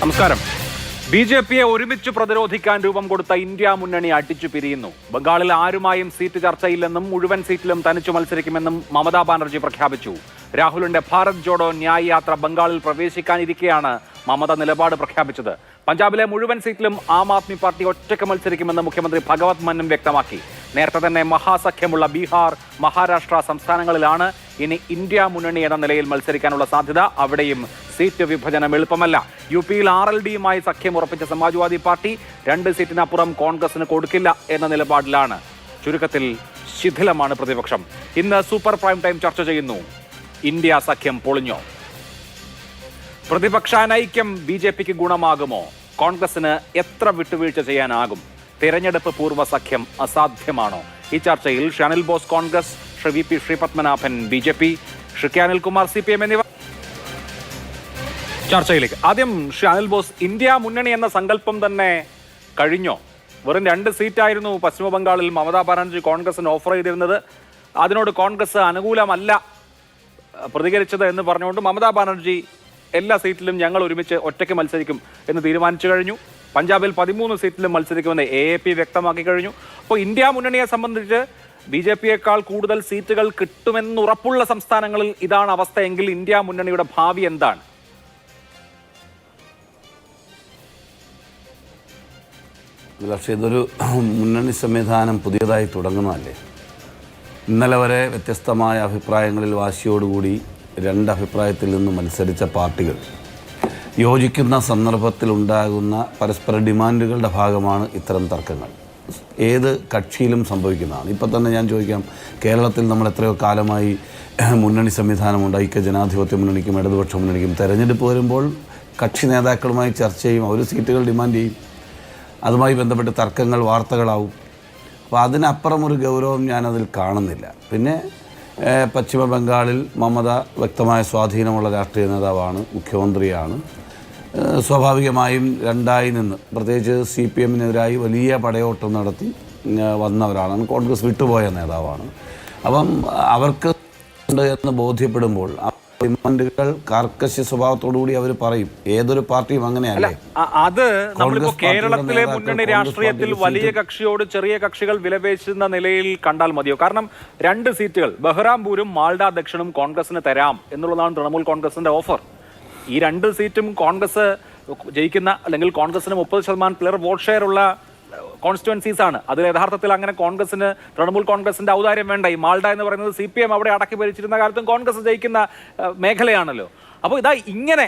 നമസ്കാരം. ബി.ജെ.പിയെ ഒരുമിച്ച് പ്രതിരോധിക്കാൻ രൂപം കൊടുത്ത ഇന്ത്യ മുന്നണി അടിച്ചു പിരിയുന്നു. ബംഗാളിൽ ആരുമായും സീറ്റ് ചർച്ചയില്ലെന്നും മുഴുവൻ സീറ്റിലും തനിച്ചു മത്സരിക്കുമെന്നും മമതാ ബാനർജി പ്രഖ്യാപിച്ചു. രാഹുലിന്റെ ഭാരത് ജോഡോ ന്യായ് യാത്ര ബംഗാളിൽ പ്രവേശിക്കാനിരിക്കെയാണ് മമത നിലപാട് പ്രഖ്യാപിച്ചത്. പഞ്ചാബിലെ മുഴുവൻ സീറ്റിലും ആം ആദ്മി പാർട്ടി ഒറ്റയ്ക്ക് മത്സരിക്കുമെന്ന് മുഖ്യമന്ത്രി ഭഗവത് മന്നും വ്യക്തമാക്കി. നേരത്തെ തന്നെ മഹാസഖ്യമുള്ള ബീഹാർ, മഹാരാഷ്ട്ര സംസ്ഥാനങ്ങളിലാണ് ഇനി ഇന്ത്യ മുന്നണി എന്ന നിലയിൽ മത്സരിക്കാനുള്ള സാധ്യത. അവിടെയും സീറ്റ് വിഭജനം എളുപ്പമല്ല. യു.പിയിൽ RLDയുമായി സഖ്യം ഉറപ്പിച്ച സമാജ്വാദി പാർട്ടി 2 സീറ്റിനപ്പുറം കോൺഗ്രസിന് കൊടുക്കില്ല എന്ന നിലപാടിലാണ്. ചുരുക്കത്തിൽ ശിഥിലമാണ് പ്രതിപക്ഷം. ഇന്ന് സൂപ്പർ പ്രൈം ടൈം ചർച്ച ചെയ്യുന്നു. ഇന്ത്യ സഖ്യം പൊളിഞ്ഞോ? പ്രതിപക്ഷ അനൈക്യം ബി.ജെ.പിക്ക് ഗുണമാകുമോ? കോൺഗ്രസിന് എത്ര വിട്ടുവീഴ്ച ചെയ്യാനാകും? തെരഞ്ഞെടുപ്പ് പൂർവ്വ സഖ്യം അസാധ്യമാണോ? ഈ ചർച്ചയിൽ Shri Anil Bose Congress, Shri V P Sreepadmanabhan BJP, Shri K Anilkumar CPM എന്നിവർ ചർച്ചയിലേക്ക്. ആദ്യം ശ്രീ അനിൽ ബോസ്, ഇന്ത്യ മുന്നണി എന്ന സങ്കല്പം തന്നെ കഴിഞ്ഞോ? വെറും 2 സീറ്റായിരുന്നു പശ്ചിമ ബംഗാളിൽ മമതാ ബാനർജി കോൺഗ്രസിന് ഓഫർ ചെയ്തിരുന്നത്. അതിനോട് കോൺഗ്രസ് അനുകൂലമല്ല പ്രതികരിച്ചത് എന്ന് പറഞ്ഞുകൊണ്ട് മമതാ ബാനർജി എല്ലാ സീറ്റിലും ഞങ്ങൾ ഒരുമിച്ച് ഒറ്റയ്ക്ക് മത്സരിക്കും എന്ന് തീരുമാനിച്ചു കഴിഞ്ഞു. പഞ്ചാബിൽ 13 സീറ്റിലും മത്സരിക്കുമെന്ന് AAP വ്യക്തമാക്കി കഴിഞ്ഞു. അപ്പോൾ ഇന്ത്യ മുന്നണിയെ സംബന്ധിച്ച് ബി.ജെ.പിയേക്കാൾ കൂടുതൽ സീറ്റുകൾ കിട്ടുമെന്നുറപ്പുള്ള സംസ്ഥാനങ്ങളിൽ ഇതാണ് അവസ്ഥയെങ്കിൽ ഇന്ത്യ മുന്നണിയുടെ ഭാവി എന്താണ്? പക്ഷേ ഇതൊരു മുന്നണി സംവിധാനം പുതിയതായി തുടങ്ങുന്നതല്ലേ. ഇന്നലെ വരെ വ്യത്യസ്തമായ അഭിപ്രായങ്ങളിൽ വാശിയോടുകൂടി 2 അഭിപ്രായത്തിൽ നിന്ന് മത്സരിച്ച പാർട്ടികൾ യോജിക്കുന്ന സന്ദർഭത്തിലുണ്ടാകുന്ന പരസ്പര ഡിമാൻഡുകളുടെ ഭാഗമാണ് ഇത്തരം തർക്കങ്ങൾ. ഏത് കക്ഷിയിലും സംഭവിക്കുന്നതാണ്. ഇപ്പം തന്നെ ഞാൻ ചോദിക്കാം, കേരളത്തിൽ നമ്മൾ എത്രയോ കാലമായി മുന്നണി സംവിധാനമുണ്ട്. ഐക്യ ജനാധിപത്യ മുന്നണിക്കും ഇടതുപക്ഷ മുന്നണിക്കും തെരഞ്ഞെടുപ്പ് വരുമ്പോൾ കക്ഷി നേതാക്കളുമായി ചർച്ച ചെയ്യും, അവർ സീറ്റുകൾ ഡിമാൻഡ് ചെയ്യും, അതുമായി ബന്ധപ്പെട്ട് തർക്കങ്ങൾ വാർത്തകളാവും. അപ്പോൾ അതിനപ്പുറം ഒരു ഗൗരവം ഞാനതിൽ കാണുന്നില്ല. പിന്നെ പശ്ചിമ ബംഗാളിൽ മമത വ്യക്തമായ സ്വാധീനമുള്ള രാഷ്ട്രീയ നേതാവാണ്, മുഖ്യമന്ത്രിയാണ്. സ്വാഭാവികമായും 2ആയി നിന്ന് പ്രത്യേകിച്ച് CPMനെതിരായി വലിയ പടയോട്ടം നടത്തി വന്നവരാണ്. കോൺഗ്രസ് വിട്ടുപോയ നേതാവാണ്. അപ്പം അവർക്ക് എന്ന് ബോധ്യപ്പെടുമ്പോൾ ഡിമാൻഡുകൾ കാർക്കശ്യ സ്വഭാവത്തോടുകൂടി അവർ പറയും. ഏതൊരു പാർട്ടിയും അങ്ങനെയല്ലേ. അത് നമ്മളിപ്പോ കേരളത്തിലെ മുന്നണി രാഷ്ട്രീയത്തിൽ വലിയ കക്ഷിയോട് ചെറിയ കക്ഷികൾ വിലപേശുന്ന നിലയിൽ കണ്ടാൽ മതിയോ? കാരണം 2 സീറ്റുകൾ ബഹ്റാംപൂരും മാൾഡ ദക്ഷിണും കോൺഗ്രസിന് തരാം എന്നുള്ളതാണ് തൃണമൂൽ കോൺഗ്രസിന്റെ ഓഫർ. ഈ 2 സീറ്റും കോൺഗ്രസ് ജയിക്കുന്ന, അല്ലെങ്കിൽ കോൺഗ്രസിന് 30% വോട്ട് ഷെയർ ഉള്ള കോൺസ്റ്റിറ്റ്യുവൻസീസ് ആണ്. അതിൽ യഥാർത്ഥത്തിൽ അങ്ങനെ കോൺഗ്രസിന് തൃണമൂൽ കോൺഗ്രസിന്റെ ഔദാര്യം വേണ്ട. ഈ മാൾഡ എന്ന് പറയുന്നത് CPM അവിടെ അടക്കി ഭരിച്ചിരുന്ന കാലത്തും കോൺഗ്രസ് ജയിക്കുന്ന മേഖലയാണല്ലോ. അപ്പോൾ ഇതാ ഇങ്ങനെ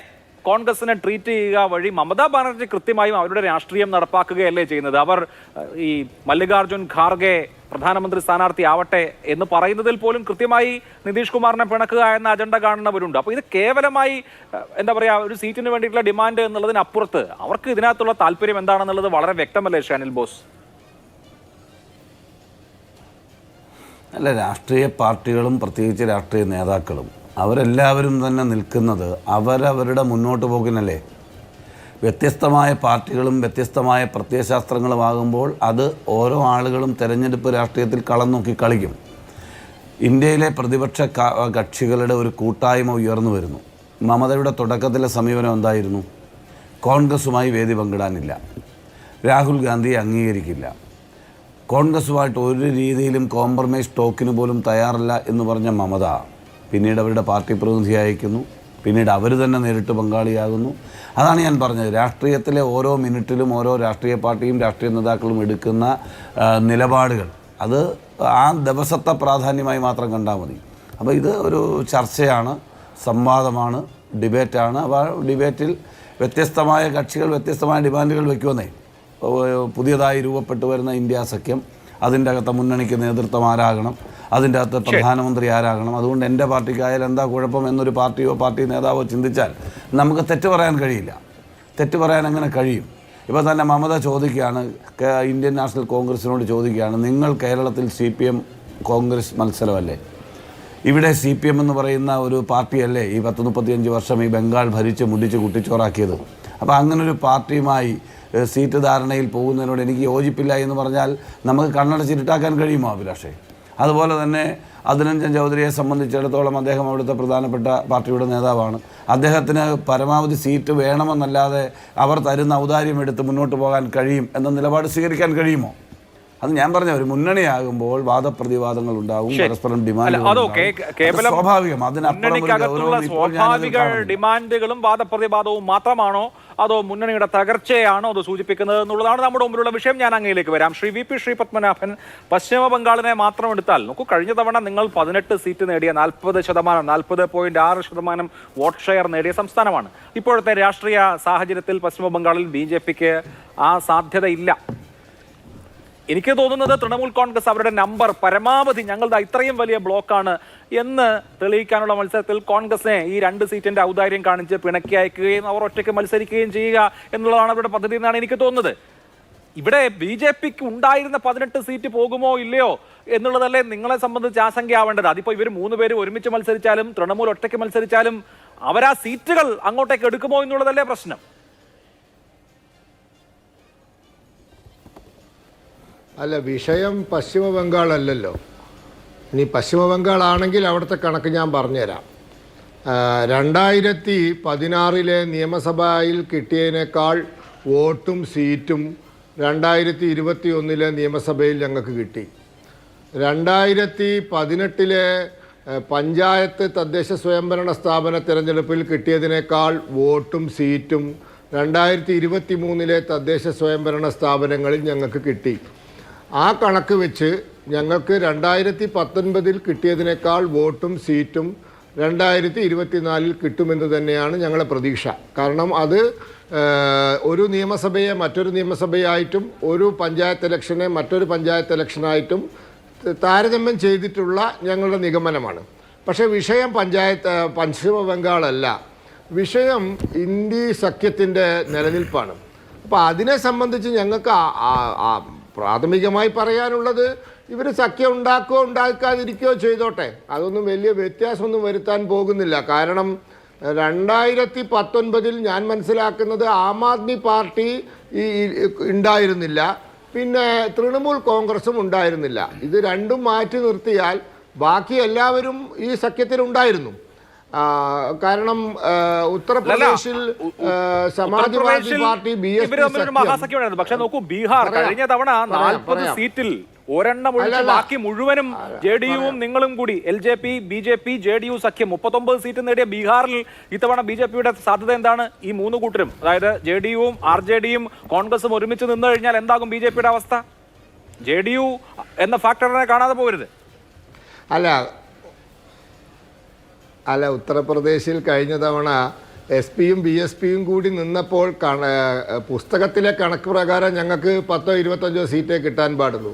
കോൺഗ്രസിനെ ട്രീറ്റ് ചെയ്യുക വഴി മമതാ ബാനർജി കൃത്യമായും അവരുടെ രാഷ്ട്രീയം നടപ്പാക്കുകയല്ലേ ചെയ്യുന്നത്. അവർ ഈ മല്ലികാർജുൻ ഖാർഗെ പ്രധാനമന്ത്രി സ്ഥാനാർത്ഥി ആവട്ടെ എന്ന് പറയുന്നതിൽ പോലും കൃത്യമായി നിതീഷ് കുമാറിനെ പിണക്കുക എന്ന അജണ്ട കാണുന്നവരുണ്ട്. അപ്പോൾ ഇത് കേവലമായി എന്താ പറയുക, ഒരു സീറ്റിന് വേണ്ടിയിട്ടുള്ള ഡിമാൻഡ് എന്നുള്ളതിനപ്പുറത്ത് അവർക്ക് ഇതിനകത്തുള്ള താല്പര്യം എന്താണെന്നുള്ളത് വളരെ വ്യക്തമല്ലേ ശ്രീ അനിൽ ബോസ്? അല്ല, രാഷ്ട്രീയ പാർട്ടികളും പ്രത്യേകിച്ച് രാഷ്ട്രീയ നേതാക്കളും അവരെല്ലാവരും തന്നെ നിൽക്കുന്നത് അവരവരുടെ മുന്നോട്ട് പോക്കിനല്ലേ. വ്യത്യസ്തമായ പാർട്ടികളും വ്യത്യസ്തമായ പ്രത്യയശാസ്ത്രങ്ങളുമാകുമ്പോൾ അത് ഓരോ ആളുകളും തെരഞ്ഞെടുപ്പ് രാഷ്ട്രീയത്തിൽ കളം നോക്കി കളിക്കും. ഇന്ത്യയിലെ പ്രതിപക്ഷ കക്ഷികളുടെ ഒരു കൂട്ടായ്മ ഉയർന്നു വരുന്നു. മമതയുടെ തുടക്കത്തിലെ സമീപനം എന്തായിരുന്നു? കോൺഗ്രസുമായി വേദി പങ്കിടാനില്ല, രാഹുൽ ഗാന്ധിയെ അംഗീകരിക്കില്ല, കോൺഗ്രസുമായിട്ട് ഒരു രീതിയിലും കോംപ്രമൈസ് ടോക്കിന് പോലും തയ്യാറല്ല എന്ന് പറഞ്ഞ മമത പിന്നീട് അവരുടെ പാർട്ടി പ്രതിനിധി അയക്കുന്നു. പിന്നീട് അവർ തന്നെ നേരിട്ട് പങ്കാളിയാകുന്നു. അതാണ് ഞാൻ പറഞ്ഞത്, രാഷ്ട്രീയത്തിലെ ഓരോ മിനിറ്റിലും ഓരോ രാഷ്ട്രീയ പാർട്ടിയും രാഷ്ട്രീയ നേതാക്കളും എടുക്കുന്ന നിലപാടുകൾ അത് ആ ദിവസത്തെ പ്രാധാന്യമായി മാത്രം കണ്ടാൽ മതി. അപ്പോൾ ഇത് ഒരു ചർച്ചയാണ്, സംവാദമാണ്, ഡിബേറ്റാണ്. അപ്പോൾ ഡിബേറ്റിൽ വ്യത്യസ്തമായ കക്ഷികൾ വ്യത്യസ്തമായ ഡിമാൻഡുകൾ വയ്ക്കുമെന്നേ. പുതിയതായി രൂപപ്പെട്ടു വരുന്ന ഇന്ത്യ സഖ്യം, അതിൻ്റെ അകത്ത് മുന്നണിക്ക് നേതൃത്വം ആരാകണം, അതിൻ്റെ അകത്ത് പ്രധാനമന്ത്രി ആരാകണം, അതുകൊണ്ട് എൻ്റെ പാർട്ടിക്കായാലും എന്താ കുഴപ്പം എന്നൊരു പാർട്ടിയോ പാർട്ടി നേതാവോ ചിന്തിച്ചാൽ നമുക്ക് തെറ്റ് പറയാൻ കഴിയില്ല. തെറ്റ് പറയാൻ അങ്ങനെ കഴിയും. ഇപ്പോൾ തന്നെ മമത ചോദിക്കുകയാണ്, ഇന്ത്യൻ നാഷണൽ കോൺഗ്രസിനോട് ചോദിക്കുകയാണ്, നിങ്ങൾ കേരളത്തിൽ CPM കോൺഗ്രസ് മത്സരമല്ലേ, ഇവിടെ CPM എന്ന് പറയുന്ന ഒരു പാർട്ടിയല്ലേ ഈ 30-35 വർഷം ഈ ബംഗാൾ ഭരിച്ച് മുടിച്ച് കുട്ടിച്ചോറാക്കിയത്. അപ്പോൾ അങ്ങനൊരു പാർട്ടിയുമായി സീറ്റ് ധാരണയിൽ പോകുന്നതിനോട് എനിക്ക് യോജിപ്പില്ല എന്ന് പറഞ്ഞാൽ നമുക്ക് കണ്ണടച്ചിട്ടാക്കാൻ കഴിയുമോ അഭിലാഷേ? അതുപോലെ തന്നെ അതിരഞ്ജൻ ചൗധരിയെ സംബന്ധിച്ചിടത്തോളം അദ്ദേഹം അവിടുത്തെ പ്രധാനപ്പെട്ട പാർട്ടിയുടെ നേതാവാണ്. അദ്ദേഹത്തിന് പരമാവധി സീറ്റ് വേണമെന്നല്ലാതെ അവർ തരുന്ന ഔദാര്യം എടുത്ത് മുന്നോട്ട് പോകാൻ കഴിയും എന്ന നിലപാട് സ്വീകരിക്കാൻ കഴിയുമോ? അത് ഞാൻ പറഞ്ഞ ഒരു മുന്നണിയാകുമ്പോൾ വാദപ്രതിവാദങ്ങൾ ഉണ്ടാവും, പരസ്പരം ഡിമാൻഡ് സ്വാഭാവികം. സ്വാഭാവിക ഡിമാൻഡുകളും വാദപ്രതിവാദവും മാത്രമാണോ അതോ മുന്നണിയുടെ തകർച്ചയാണോ അത് സൂചിപ്പിക്കുന്നത് എന്നുള്ളതാണ് നമ്മുടെ മുമ്പിലുള്ള വിഷയം. ഞാൻ അങ്ങയിലേക്ക് വരാം. ശ്രീ വി പി ശ്രീപത്മനാഭൻ, പശ്ചിമ ബംഗാളിനെ മാത്രം എടുത്താൽ നോക്കൂ, കഴിഞ്ഞ തവണ നിങ്ങൾ 18 സീറ്റ് നേടിയ 40% വോട്ട് ഷെയർ നേടിയ സംസ്ഥാനമാണ്. ഇപ്പോഴത്തെ രാഷ്ട്രീയ സാഹചര്യത്തിൽ പശ്ചിമ ബംഗാളിൽ BJPക്ക് ആ സാധ്യതയില്ല. എനിക്ക് തോന്നുന്നത് തൃണമൂൽ കോൺഗ്രസ് അവരുടെ നമ്പർ പരമാവധി ഞങ്ങളുടെ ഇത്രയും വലിയ ബ്ലോക്കാണ് എന്ന് തെളിയിക്കാനുള്ള മത്സരത്തിൽ കോൺഗ്രസിനെ ഈ 2 സീറ്റിന്റെ ഔദാര്യം കാണിച്ച് പിണക്കി അയക്കുകയും അവർ ഒറ്റയ്ക്ക് മത്സരിക്കുകയും ചെയ്യുക എന്നുള്ളതാണ് അവരുടെ പദ്ധതി എന്നാണ് എനിക്ക് തോന്നുന്നത്. ഇവിടെ BJPക്ക് ഉണ്ടായിരുന്ന 18 സീറ്റ് പോകുമോ ഇല്ലയോ എന്നുള്ളതല്ലേ നിങ്ങളെ സംബന്ധിച്ച് ആശങ്കയാവേണ്ടത്. അതിപ്പോൾ ഇവർ 3 പേര് ഒരുമിച്ച് മത്സരിച്ചാലും തൃണമൂൽ ഒറ്റയ്ക്ക് മത്സരിച്ചാലും അവരാ സീറ്റുകൾ അങ്ങോട്ടേക്ക് എടുക്കുമോ എന്നുള്ളതല്ലേ പ്രശ്നം. അല്ല, വിഷയം പശ്ചിമ ബംഗാൾ അല്ലല്ലോ. ഇനി പശ്ചിമ ബംഗാൾ ആണെങ്കിൽ അവിടുത്തെ കണക്ക് ഞാൻ പറഞ്ഞുതരാം. 2016 നിയമസഭയിൽ കിട്ടിയതിനേക്കാൾ വോട്ടും സീറ്റും 2021 നിയമസഭയിൽ ഞങ്ങൾക്ക് കിട്ടി. 2018 പഞ്ചായത്ത് തദ്ദേശ സ്വയംഭരണ സ്ഥാപന തിരഞ്ഞെടുപ്പിൽ കിട്ടിയതിനേക്കാൾ വോട്ടും സീറ്റും 2023 തദ്ദേശ സ്വയംഭരണ സ്ഥാപനങ്ങളിൽ ഞങ്ങൾക്ക് കിട്ടി. ആ കണക്ക് വെച്ച് ഞങ്ങൾക്ക് 2019 കിട്ടിയതിനേക്കാൾ വോട്ടും സീറ്റും 2024 കിട്ടുമെന്ന് തന്നെയാണ് ഞങ്ങളുടെ പ്രതീക്ഷ. കാരണം അത് ഒരു നിയമസഭയെ മറ്റൊരു നിയമസഭയായിട്ടും ഒരു പഞ്ചായത്ത് ഇലക്ഷനെ മറ്റൊരു പഞ്ചായത്ത് ഇലക്ഷനായിട്ടും താരതമ്യം ചെയ്തിട്ടുള്ള ഞങ്ങളുടെ നിഗമനമാണ്. പക്ഷേ വിഷയം പശ്ചിമ ബംഗാളല്ല, വിഷയം ഇന്ത്യ സഖ്യത്തിൻ്റെ നിലനിൽപ്പാണ്. അപ്പോൾ അതിനെ സംബന്ധിച്ച് ഞങ്ങൾക്ക് പ്രാഥമികമായി പറയാനുള്ളത്, ഇവർ സഖ്യം ഉണ്ടാക്കുകയോ ഉണ്ടാക്കാതിരിക്കുകയോ ചെയ്തോട്ടെ, അതൊന്നും വലിയ വ്യത്യാസമൊന്നും വരുത്താൻ പോകുന്നില്ല. കാരണം 2019 ഞാൻ മനസ്സിലാക്കുന്നത് ആം ആദ്മി പാർട്ടി ഉണ്ടായിരുന്നില്ല, പിന്നെ തൃണമൂൽ കോൺഗ്രസും ഉണ്ടായിരുന്നില്ല. ഇത് രണ്ടും മാറ്റി നിർത്തിയാൽ ബാക്കി എല്ലാവരും ഈ സഖ്യത്തിലുണ്ടായിരുന്നു. കാരണം ഉത്തർപ്രദേശിൽ സമാജ്വാദി പാർട്ടി മഹാസഖ്യമായിരുന്നു. പക്ഷെ നോക്കൂ, ബീഹാർ കഴിഞ്ഞ തവണ 40 സീറ്റിൽ ഒരെണ്ണം ഒഴിച്ച് ബാക്കി മുഴുവനും JDUവും നിങ്ങളും കൂടി LJP BJP JDU സഖ്യം 39 സീറ്റ് നേടിയ ബീഹാറിൽ ഇത്തവണ BJPയുടെ സാധ്യത എന്താണ്? ഈ 3 കൂട്ടരും, അതായത് JDUവും RJDയും കോൺഗ്രസും ഒരുമിച്ച് നിന്ന് കഴിഞ്ഞാൽ എന്താകും BJPയുടെ അവസ്ഥ? JDU എന്ന ഫാക്ടറിനെ കാണാതെ പോകരുത്. അല്ല, ഉത്തർപ്രദേശിൽ കഴിഞ്ഞ തവണ SP-യും BSPയും കൂടി നിന്നപ്പോൾ പുസ്തകത്തിലെ കണക്ക് പ്രകാരം ഞങ്ങൾക്ക് 10-25 സീറ്റേ കിട്ടാൻ പാടുള്ളൂ.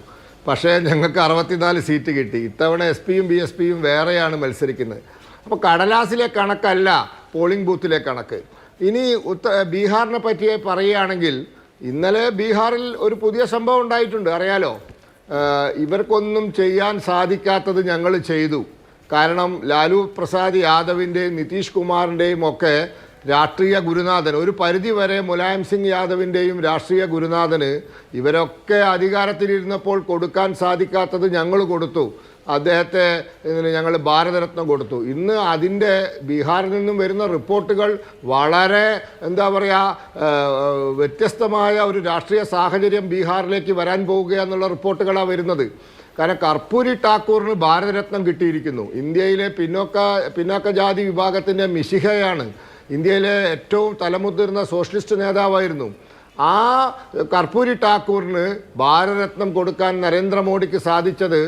പക്ഷേ ഞങ്ങൾക്ക് 64 സീറ്റ് കിട്ടി. ഇത്തവണ SP-യും BSPയും വേറെയാണ് മത്സരിക്കുന്നത്. അപ്പോൾ കടലാസിലെ കണക്കല്ല പോളിംഗ് ബൂത്തിലെ കണക്ക്. ഇനി ബീഹാറിനെ പറ്റി പറയുകയാണെങ്കിൽ, ഇന്നലെ ബീഹാറിൽ ഒരു പുതിയ സംഭവം ഉണ്ടായിട്ടുണ്ട്, അറിയാലോ. ഇവർക്കൊന്നും ചെയ്യാൻ സാധിക്കാത്തത് ഞങ്ങൾ ചെയ്തു. കാരണം ലാലു പ്രസാദ് യാദവിൻ്റെയും നിതീഷ് കുമാറിൻ്റെയും ഒക്കെ രാഷ്ട്രീയ ഗുരുനാഥൻ, ഒരു പരിധി വരെ മുലായം സിംഗ് യാദവിൻ്റെയും രാഷ്ട്രീയ ഗുരുനാഥന് ഇവരൊക്കെ അധികാരത്തിലിരുന്നപ്പോൾ കൊടുക്കാൻ സാധിക്കാത്തത് ഞങ്ങൾ കൊടുത്തു. അദ്ദേഹത്തെ ഞങ്ങൾ ഭാരതരത്ന കൊടുത്തു. ഇന്ന് അതിൻ്റെ ബീഹാറിൽ നിന്നും വരുന്ന റിപ്പോർട്ടുകൾ വളരെ വ്യത്യസ്തമായ ഒരു രാഷ്ട്രീയ സാഹചര്യം ബീഹാറിലേക്ക് വരാൻ പോവുകയെന്നുള്ള റിപ്പോർട്ടുകളാണ് വരുന്നത്. കാരണം കർപ്പൂരി ഠാക്കൂറിന് ഭാരതരത്നം കിട്ടിയിരിക്കുന്നു. ഇന്ത്യയിലെ പിന്നോക്ക ജാതി വിഭാഗത്തിൻ്റെ മിശിഹയാണ്. ഇന്ത്യയിലെ ഏറ്റവും തലമുതിർന്ന സോഷ്യലിസ്റ്റ് നേതാവായിരുന്നു. ആ കർപ്പൂരി ഠാക്കൂറിന് ഭാരതരത്നം കൊടുക്കാൻ നരേന്ദ്രമോദിക്ക് സാധിച്ചത്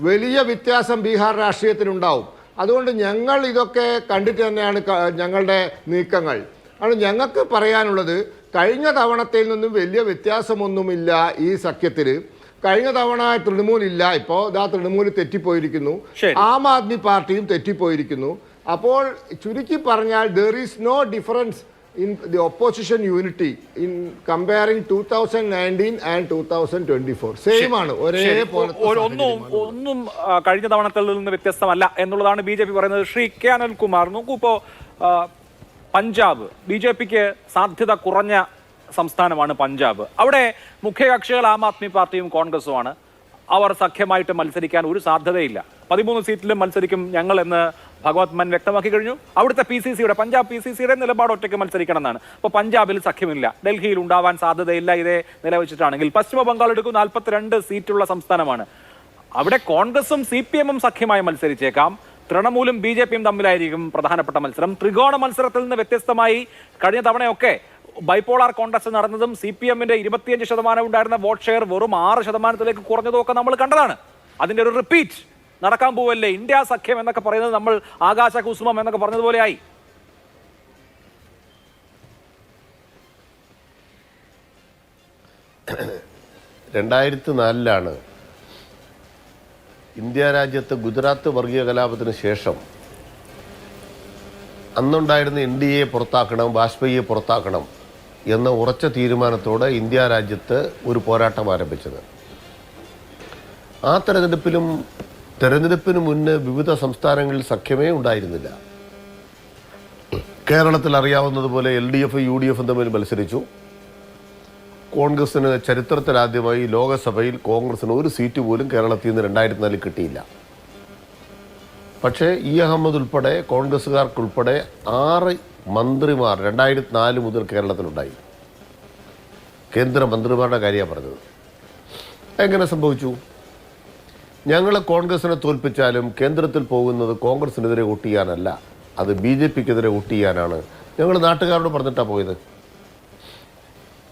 വലിയ വ്യത്യാസം ബീഹാർ രാഷ്ട്രീയത്തിലുണ്ടാവും. അതുകൊണ്ട് ഞങ്ങൾ ഇതൊക്കെ കണ്ടിട്ട് തന്നെയാണ് ഞങ്ങളുടെ നീക്കങ്ങൾ. ആണ് ഞങ്ങൾക്ക് പറയാനുള്ളത്, കഴിഞ്ഞ തവണത്തിൽ നിന്നും വലിയ വ്യത്യാസമൊന്നുമില്ല ഈ സഖ്യത്തിൽ. കഴിഞ്ഞ തവണ തൃണമൂൽ ഇല്ല, ഇപ്പോൾ തൃണമൂൽ തെറ്റിപ്പോയിരിക്കുന്നു, ആം ആദ്മി പാർട്ടിയും തെറ്റിപ്പോയിരിക്കുന്നു. അപ്പോൾ ചുരുക്കി പറഞ്ഞാൽ there is no difference in the opposition unity in comparing 2019 and 2024. Same ആണ്, ഒരേപോലെ. ഒന്നും കഴിഞ്ഞ തവണത്തിൽ നിന്ന് വ്യത്യസ്തമല്ല എന്നുള്ളതാണ് BJP പറയുന്നത്. ശ്രീ കെ അനിൽകുമാർ, നോക്കൂ, ഇപ്പോൾ പഞ്ചാബ് BJPക്ക് സാധ്യത കുറഞ്ഞ സംസ്ഥാനമാണ് പഞ്ചാബ്. അവിടെ മുഖ്യകക്ഷികൾ ആം ആദ്മി പാർട്ടിയും കോൺഗ്രസുമാണ്. അവർ സഖ്യമായിട്ട് മത്സരിക്കാൻ ഒരു സാധ്യതയില്ല. 13 സീറ്റിലും മത്സരിക്കും ഞങ്ങൾ എന്ന് ഭഗവത് മാൻ വ്യക്തമാക്കി കഴിഞ്ഞു. അവിടുത്തെ PCCയുടെ പഞ്ചാബ് PCCയുടെ നിലപാട് ഒറ്റയ്ക്ക് മത്സരിക്കണം എന്നാണ്. അപ്പോൾ പഞ്ചാബിൽ സഖ്യമില്ല, ഡൽഹിയിൽ ഉണ്ടാവാൻ സാധ്യതയില്ല. ഇതേ നിലവെച്ചിട്ടാണെങ്കിൽ പശ്ചിമ ബംഗാൾ എടുക്കും, 42 സീറ്റുള്ള സംസ്ഥാനമാണ്. അവിടെ കോൺഗ്രസും CPM-ഉം സഖ്യമായി മത്സരിച്ചേക്കാം. തൃണമൂലും BJP-യും തമ്മിലായിരിക്കും പ്രധാനപ്പെട്ട മത്സരം. ത്രികോണ മത്സരത്തിൽ നിന്ന് വ്യത്യസ്തമായി കഴിഞ്ഞ തവണയൊക്കെ ബൈപോളാർ കോൺഗ്രസ് നടന്നതും CPM-ന്റെ 25% ഉണ്ടായിരുന്ന വോട്ട് ഷെയർ വെറും 6% കുറഞ്ഞതും ഒക്കെ നമ്മൾ കണ്ടതാണ്. അതിന്റെ ഒരു റിപ്പീറ്റ് നടക്കാൻ പോവല്ലേ? ഇന്ത്യ സഖ്യം എന്നൊക്കെ പറയുന്നത് നമ്മൾ ആകാശ കുസുമം എന്നൊക്കെ പറഞ്ഞതുപോലെയായി. ലാണ് ഇന്ത്യ രാജ്യത്ത് ഗുജറാത്ത് വർഗീയ കലാപത്തിന് ശേഷം അന്നുണ്ടായിരുന്ന NDA പുറത്താക്കണം, വാജ്പേയിയെ പുറത്താക്കണം എന്ന ഉറച്ച തീരുമാനത്തോടെ ഇന്ത്യ രാജ്യത്ത് ഒരു പോരാട്ടം ആരംഭിച്ചത്. ആ തെരഞ്ഞെടുപ്പിന് മുന്നേ വിവിധ സംസ്ഥാനങ്ങളിൽ സഖ്യമേ ഉണ്ടായിരുന്നില്ല. കേരളത്തിൽ അറിയാവുന്നതുപോലെ LDF UDF തമ്മിൽ മത്സരിച്ചു. കോൺഗ്രസിന് ചരിത്രത്തിലാദ്യമായി ലോകസഭയിൽ കോൺഗ്രസിന് ഒരു സീറ്റ് പോലും കേരളത്തിൽ നിന്ന് 2004 കിട്ടിയില്ല. പക്ഷേ അഹമ്മദ് ഉൾപ്പെടെ കോൺഗ്രസ്സുകാർക്കുൾപ്പെടെ 6 മന്ത്രിമാർ 2004 മുതൽ കേരളത്തിലുണ്ടായി. കേന്ദ്രമന്ത്രിമാരുടെ കാര്യമാണ് പറഞ്ഞത്. എങ്ങനെ സംഭവിച്ചു? ഞങ്ങൾ കോൺഗ്രസിനെ തോൽപ്പിച്ചാലും കേന്ദ്രത്തിൽ പോകുന്നത് കോൺഗ്രസിനെതിരെ വോട്ട് ചെയ്യാനല്ല, അത് BJP-ക്കെതിരെ വോട്ട് ചെയ്യാനാണ്. ഞങ്ങൾ നാട്ടുകാരോട് പറഞ്ഞിട്ടാണ് പോയത്.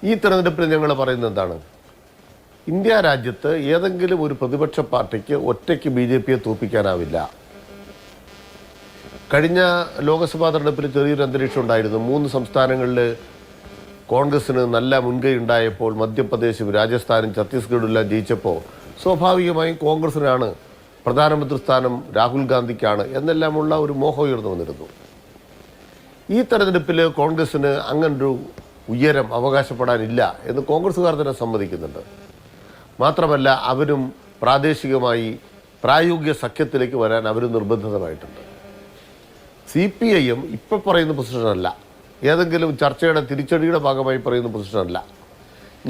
ഈ തെരഞ്ഞെടുപ്പിൽ ഞങ്ങൾ പറയുന്നത് എന്താണ്? ഇന്ത്യ രാജ്യത്ത് ഏതെങ്കിലും ഒരു പ്രതിപക്ഷ പാർട്ടിക്ക് ഒറ്റയ്ക്ക് BJP-യെ തോൽപ്പിക്കാനാവില്ല. കഴിഞ്ഞ ലോക്സഭാ തെരഞ്ഞെടുപ്പിൽ ചെറിയൊരു അന്തരീക്ഷം ഉണ്ടായിരുന്നു. 3 സംസ്ഥാനങ്ങളിൽ കോൺഗ്രസിന് നല്ല മുൻകൈ ഉണ്ടായപ്പോൾ മധ്യപ്രദേശും രാജസ്ഥാനും ഛത്തീസ്ഗഡുമെല്ലാം ജയിച്ചപ്പോൾ സ്വാഭാവികമായും കോൺഗ്രസിനാണ് പ്രധാനമന്ത്രി സ്ഥാനം, രാഹുൽ ഗാന്ധിക്കാണ് എന്നെല്ലാമുള്ള ഒരു മോഹം ഉയർന്നു വന്നിരുന്നു. ഈ തെരഞ്ഞെടുപ്പിൽ കോൺഗ്രസിന് അങ്ങനൊരു ഉയരം അവകാശപ്പെടാനില്ല എന്ന് കോൺഗ്രസ്സുകാർ തന്നെ സമ്മതിക്കുന്നുണ്ട്. മാത്രമല്ല അവരും പ്രാദേശികമായി പ്രായോഗിക സഖ്യത്തിലേക്ക് വരാൻ അവർ നിർബന്ധിതമായിട്ടുണ്ട്. CPIM ഇപ്പം പറയുന്ന പൊസിഷനല്ല, ഏതെങ്കിലും ചർച്ചയുടെ തിരിച്ചടിയുടെ ഭാഗമായി പറയുന്ന പൊസിഷനല്ല.